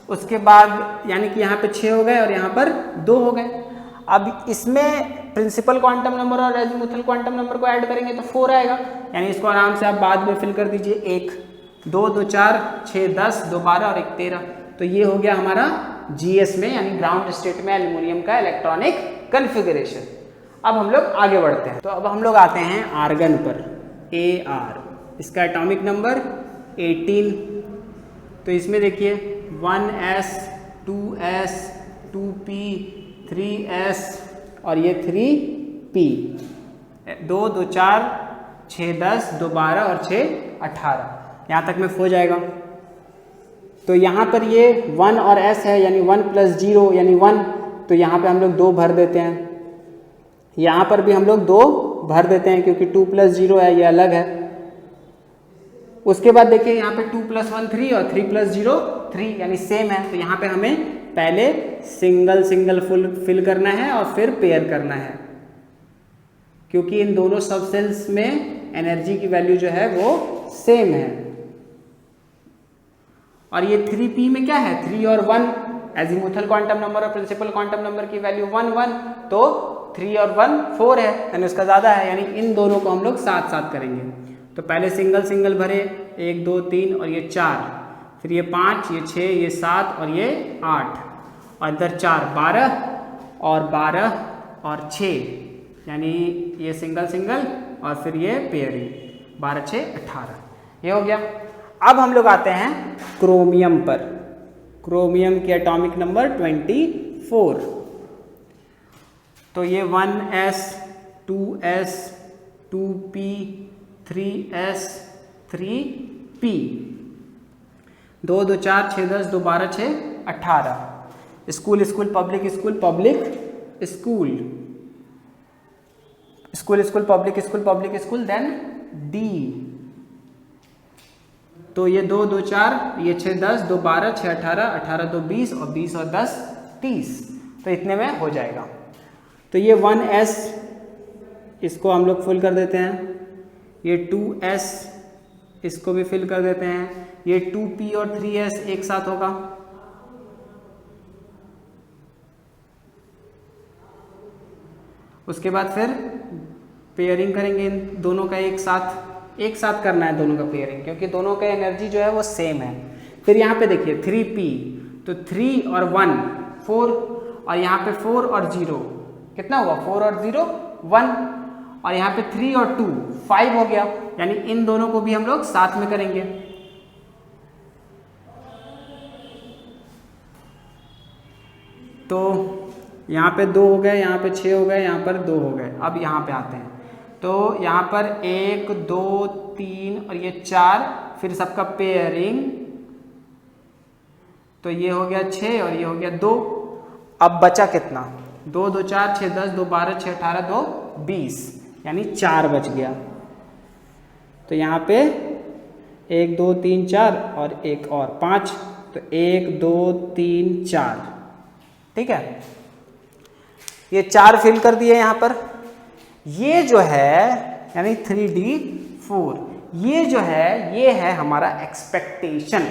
उसके बाद यानी कि यहाँ पे 6 हो गए और यहाँ पर 2 हो गए। अब इसमें प्रिंसिपल क्वांटम नंबर और एजिमुथल क्वांटम नंबर को ऐड करेंगे तो 4 आएगा, यानी इसको आराम से आप बाद में फिल कर दीजिए। 1 2 2 4 6 10 2 12 और 1 13, तो ये हो गया हमारा GS में यानी ग्राउंड स्टेट में एल्यूमिनियम का इलेक्ट्रॉनिक कन्फिगरेशन। अब हम लोग आगे बढ़ते हैं, तो अब हम लोग आते हैं आर्गन पर, Ar, इसका एटॉमिक नंबर 18। तो इसमें देखिए 1s 2s 2p 3s और ये 3p, 2 2 4 6 10 2 12 और 6 18, यहाँ तक में हो जाएगा। तो यहाँ पर ये 1 और s है यानी 1 + 0 यानी 1, तो यहाँ पे हम लोग 2 भर देते हैं। यहाँ पर भी हम लोग 2 भर देते हैं क्योंकि 2 + 0 है, ये अलग है। उसके बाद देखिए यहाँ पे 2 + 1 3 और 3 + 0 3 यानी सेम है। तो यहाँ पे हमें पहले सिंगल सिंगल फिल करना है और फिर पेयर करना है, क्योंकि इन दोनों सब सेल्स में एनर्जी की वैल्यू जो है वो सेम है। और ये 3p में क्या है, 3 और 1, एजीमुथल क्वांटम नंबर और प्रिंसिपल क्वांटम नंबर की वैल्यू 1 1, तो 3 और 1 4 है यानी उसका ज़्यादा है, यानी इन दोनों को हम लोग साथ साथ करेंगे। तो पहले सिंगल सिंगल भरे 1 2 3 और ये 4, फिर ये 5 ये 6 ये 7 और ये 8, और इधर 4 12 और 12 और 6 यानी ये सिंगल सिंगल और फिर ये पेयरिंग 12 6 18, ये हो गया। अब हम लोग आते हैं क्रोमियम पर। क्रोमियम की एटॉमिक नंबर 24। तो ये 1s 2s 2p 3s 3p, 2 2 4 6 10 2 12 6 18, school school public school public school, school school public school, then D। तो ये 2 2 4 ये 6 10 2 12 6 18 18 2 20 और 20 और 10 30, तो इतने में हो जाएगा। तो ये 1s इसको हम लोग फुल कर देते हैं, ये 2s इसको भी फिल कर देते हैं, ये 2p और 3s एक साथ होगा, उसके बाद फिर पेयरिंग करेंगे इन दोनों का एक साथ करना है दोनों का पेयरिंग, क्योंकि दोनों का एनर्जी जो है वो सेम है। फिर यहाँ पे देखिए 3p, तो 3 और 1 4, और यहाँ पे 4 और 0 कितना हुआ, 4 और 0 1, और यहाँ पे 3 और 2 5 हो गया, यानी इन दोनों को भी हम लोग साथ में करेंगे। तो यहाँ पे 2 हो गए, यहाँ पे 6 हो गए, यहाँ पर 2 हो गए। अब यहाँ पे आते हैं, तो यहाँ पर 1 2 3 और ये 4, फिर सबका पेयरिंग, तो ये हो गया 6 और ये हो गया 2। अब बचा कितना, 2 2 4 6 10 2 12 6 18 2 20, यानी 4 बच गया। तो यहाँ पे 1 2 3 4 और एक और 5, तो 1 2 3 4, ठीक है। ये 4 फिल कर दिए यहाँ पर। ये जो है यानी 3d4, ये जो है ये है हमारा एक्सपेक्टेशन,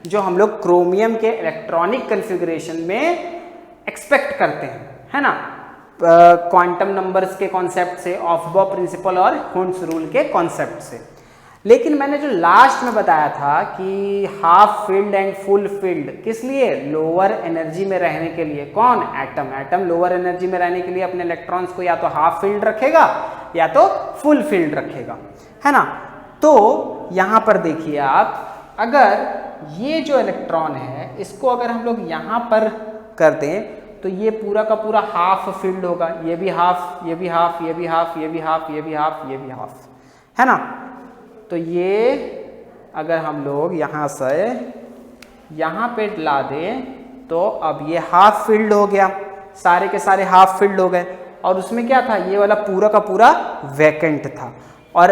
जो हम लोग क्रोमियम के इलेक्ट्रॉनिक कॉन्फ़िगरेशन में एक्सपेक्ट करते हैं, है ना, क्वांटम नंबर्स के कॉन्सेप्ट से, ऑफबॉ प्रिंसिपल और हुंस रूल के कॉन्सेप्ट से। लेकिन मैंने जो लास्ट में बताया था कि half field and full field, किस लिए, लोअर एनर्जी में रहने के लिए। कौन, एटम लोअर एनर्जी में रहने के लिए अपने इलेक्ट्रॉन्स को या तो हाफ फील्ड रखेगा या तो फुल फील्ड रखेगा, है ना। तो यहाँ पर देखिए आप, अगर ये जो इलेक्ट्रॉन है इसको अगर हम लोग यहाँ पर कर दें तो ये पूरा का पूरा हाफ फील्ड होगा, ये भी हाफ, ये भी हाफ, ये भी हाफ, ये भी हाफ, ये भी हाफ, ये भी हाफ, है ना। तो ये अगर हम लोग यहाँ से यहाँ पे ला दें तो अब ये हाफ फील्ड हो गया, सारे के सारे हाफ फील्ड हो गए। और उसमें क्या था, ये वाला पूरा का पूरा वैकेंट था। और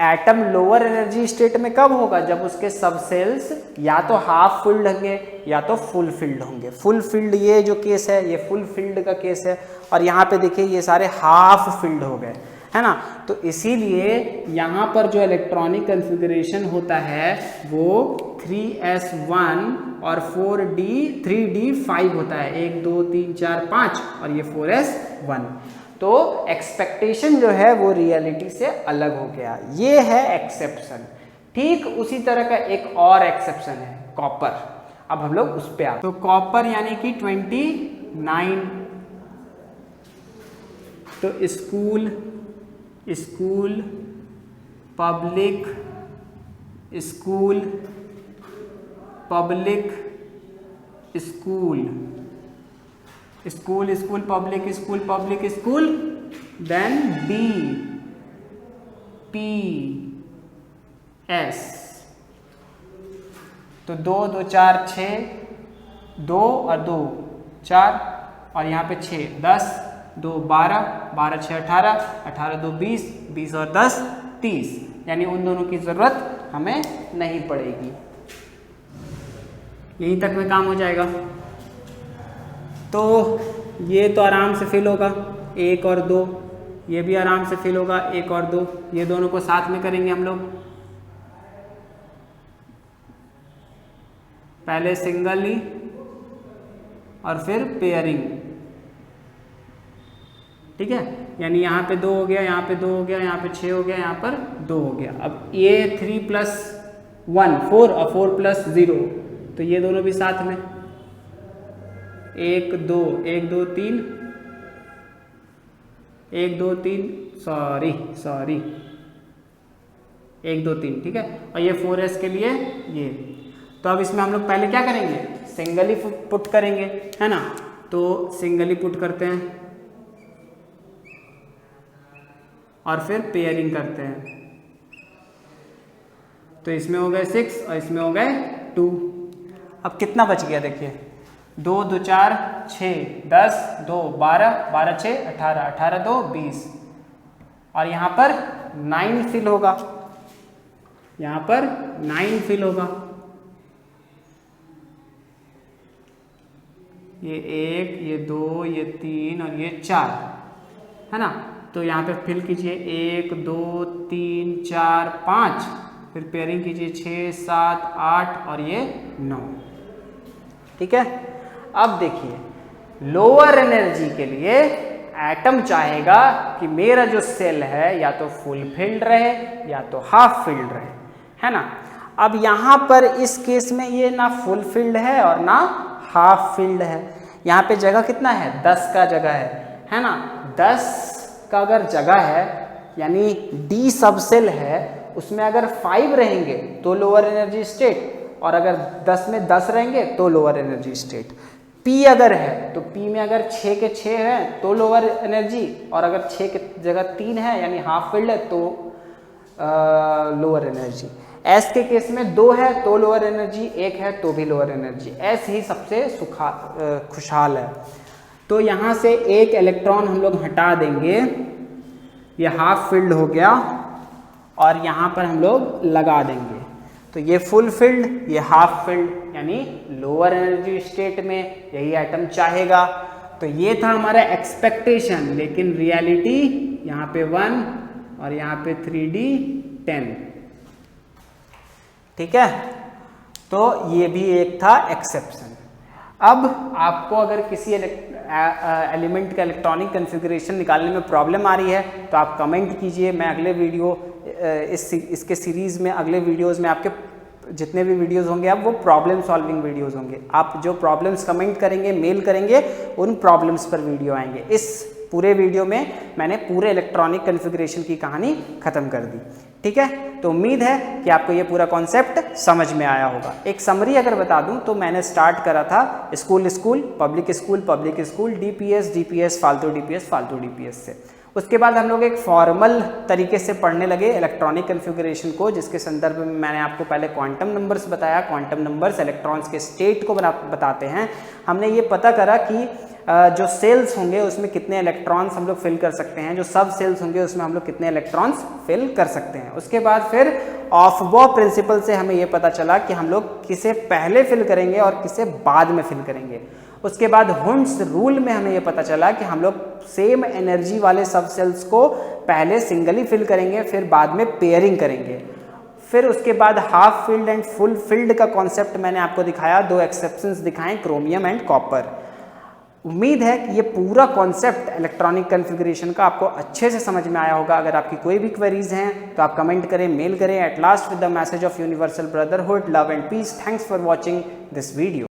एटम लोअर एनर्जी स्टेट में कब होगा, जब उसके सब सेल्स या तो हाफ फील्ड होंगे या तो फुल फील्ड होंगे। फुल फील्ड ये जो केस है ये फुल फील्ड का केस है, और यहाँ पे देखिए ये सारे हाफ फील्ड हो गए, है ना। तो इसीलिए यहाँ पर जो इलेक्ट्रॉनिक कॉन्फ़िगरेशन होता है वो 3s1 और 3d5 होता है, 1 2 3 4 5 और ये 4s1। तो एक्सपेक्टेशन जो है वो रियलिटी से अलग हो गया, ये है एक्सेप्शन। ठीक उसी तरह का एक और एक्सेप्शन है कॉपर। अब हम लोग उस पे आते। तो कॉपर यानी कि 29, तो school public school public public school, then DPS। तो 2 2 4 6, 2 और 2 4, और यहाँ पे 6 10, 2 12, 12 6 18, 18 2 20, 20 और 10 30, यानी उन दोनों की ज़रूरत हमें नहीं पड़ेगी। यहीं तक में काम हो जाएगा। तो ये तो आराम से फिल होगा, 1 और 2, ये भी आराम से फिल होगा, 1 और 2, ये दोनों को साथ में करेंगे हम लोग। पहले सिंगली और फिर पेयरिंग, ठीक है। यानी यहाँ पे 2 हो गया, यहाँ पे 2 हो गया, यहाँ पे 6 हो गया, यहाँ पर 2 हो गया। अब ये 3 + 1 4 और 4 + 0, तो ये दोनों भी साथ में 1 2 1 2 3 1 2 3 सॉरी 1 2 3, ठीक है। और ये 4s के लिए ये। तो अब इसमें हम लोग पहले क्या करेंगे, सिंगली पुट करेंगे, है ना। तो सिंगली पुट करते हैं और फिर पेयरिंग करते हैं। तो इसमें हो गए 6 और इसमें हो गए 2। अब कितना बच गया देखिए, 2 2 4 6 10 2 12 12 6 18 18 2 20, और यहाँ पर 9 फिल होगा, यहाँ पर 9 फिल होगा। ये 1, ये 2, ये 3 और ये 4, है ना। तो यहाँ पे फिल कीजिए 1 2 3 4 5, फिर पेयरिंग कीजिए 6 7 8 और ये 9, ठीक है। अब देखिए लोअर एनर्जी के लिए एटम चाहेगा कि मेरा जो सेल है या तो फुल फिल्ड रहे या तो हाफ फिल्ड रहे, है ना। अब यहाँ पर इस केस में ये ना फुल फिल्ड है और ना हाफ फिल्ड है। यहाँ पे जगह कितना है, 10 का जगह है ना। 10 का अगर जगह है यानी डी सबसेल है, उसमें अगर 5 रहेंगे तो लोअर एनर्जी स्टेट, और अगर 10 में 10 रहेंगे तो लोअर एनर्जी स्टेट। पी अगर है तो पी में अगर 6 के 6 है तो लोअर एनर्जी, और अगर 6 के जगह 3 है यानी हाफ फील्ड है तो लोअर एनर्जी। एस के केस में 2 है तो लोअर एनर्जी, 1 है तो भी लोअर एनर्जी। एस ही सबसे खुशहाल है। तो यहाँ से एक इलेक्ट्रॉन हम लोग हटा देंगे, ये हाफ फील्ड हो गया, और यहाँ पर हम लोग लगा देंगे। तो ये फुल फील्ड, ये हाफ फील्ड, यानी लोअर एनर्जी स्टेट में यही एटम चाहेगा। तो ये था हमारा एक्सपेक्टेशन, लेकिन रियलिटी यहाँ पे 1 और यहाँ पे 3D 10, ठीक है। तो ये भी एक था एक्सेप्शन। अब आपको अगर किसी एलिमेंट का इलेक्ट्रॉनिक कॉन्फ़िगरेशन निकालने में प्रॉब्लम आ रही है तो आप कमेंट कीजिए। मैं अगले वीडियो इसके सीरीज़ में, अगले वीडियोस में आपके जितने भी वीडियोस होंगे अब वो प्रॉब्लम सॉल्विंग वीडियोस होंगे। आप जो प्रॉब्लम्स कमेंट करेंगे, मेल करेंगे, उन प्रॉब्लम्स पर वीडियो आएंगे। इस पूरे वीडियो में मैंने पूरे इलेक्ट्रॉनिक कॉन्फ़िगरेशन की कहानी ख़त्म कर दी, ठीक है। तो उम्मीद है कि आपको ये पूरा कॉन्सेप्ट समझ में आया होगा। एक समरी अगर बता दूं तो मैंने स्टार्ट करा था स्कूल पब्लिक स्कूल, डीपीएस फालतू डीपीएस से। उसके बाद हम लोग एक फॉर्मल तरीके से पढ़ने लगे इलेक्ट्रॉनिक कॉन्फ़िगरेशन को, जिसके संदर्भ में मैंने आपको पहले क्वांटम नंबर्स बताया। क्वांटम नंबर्स इलेक्ट्रॉन्स के स्टेट को बताते हैं। हमने ये पता करा कि जो सेल्स होंगे उसमें कितने इलेक्ट्रॉन्स हम लोग फिल कर सकते हैं, जो सब सेल्स होंगे उसमें हम लोग कितने इलेक्ट्रॉन्स फिल कर सकते हैं। उसके बाद फिर ऑफबॉ प्रिंसिपल से हमें ये पता चला कि हम लोग किसे पहले फिल करेंगे और किसे बाद में फिल करेंगे। उसके बाद हुंड्स रूल में हमें ये पता चला कि हम लोग सेम एनर्जी वाले सब सेल्स को पहले सिंगली फिल करेंगे, फिर बाद में पेयरिंग करेंगे। फिर उसके बाद half field and full field का कॉन्सेप्ट मैंने आपको दिखाया, 2 एक्सेप्शंस दिखाएं, क्रोमियम एंड कॉपर। उम्मीद है कि ये पूरा कॉन्सेप्ट इलेक्ट्रॉनिक कॉन्फ़िगरेशन का आपको अच्छे से समझ में आया होगा। अगर आपकी कोई भी क्वेरीज हैं तो आप कमेंट करें, मेल करें। At last with the message of universal brotherhood, love and peace. Thanks for watching this video.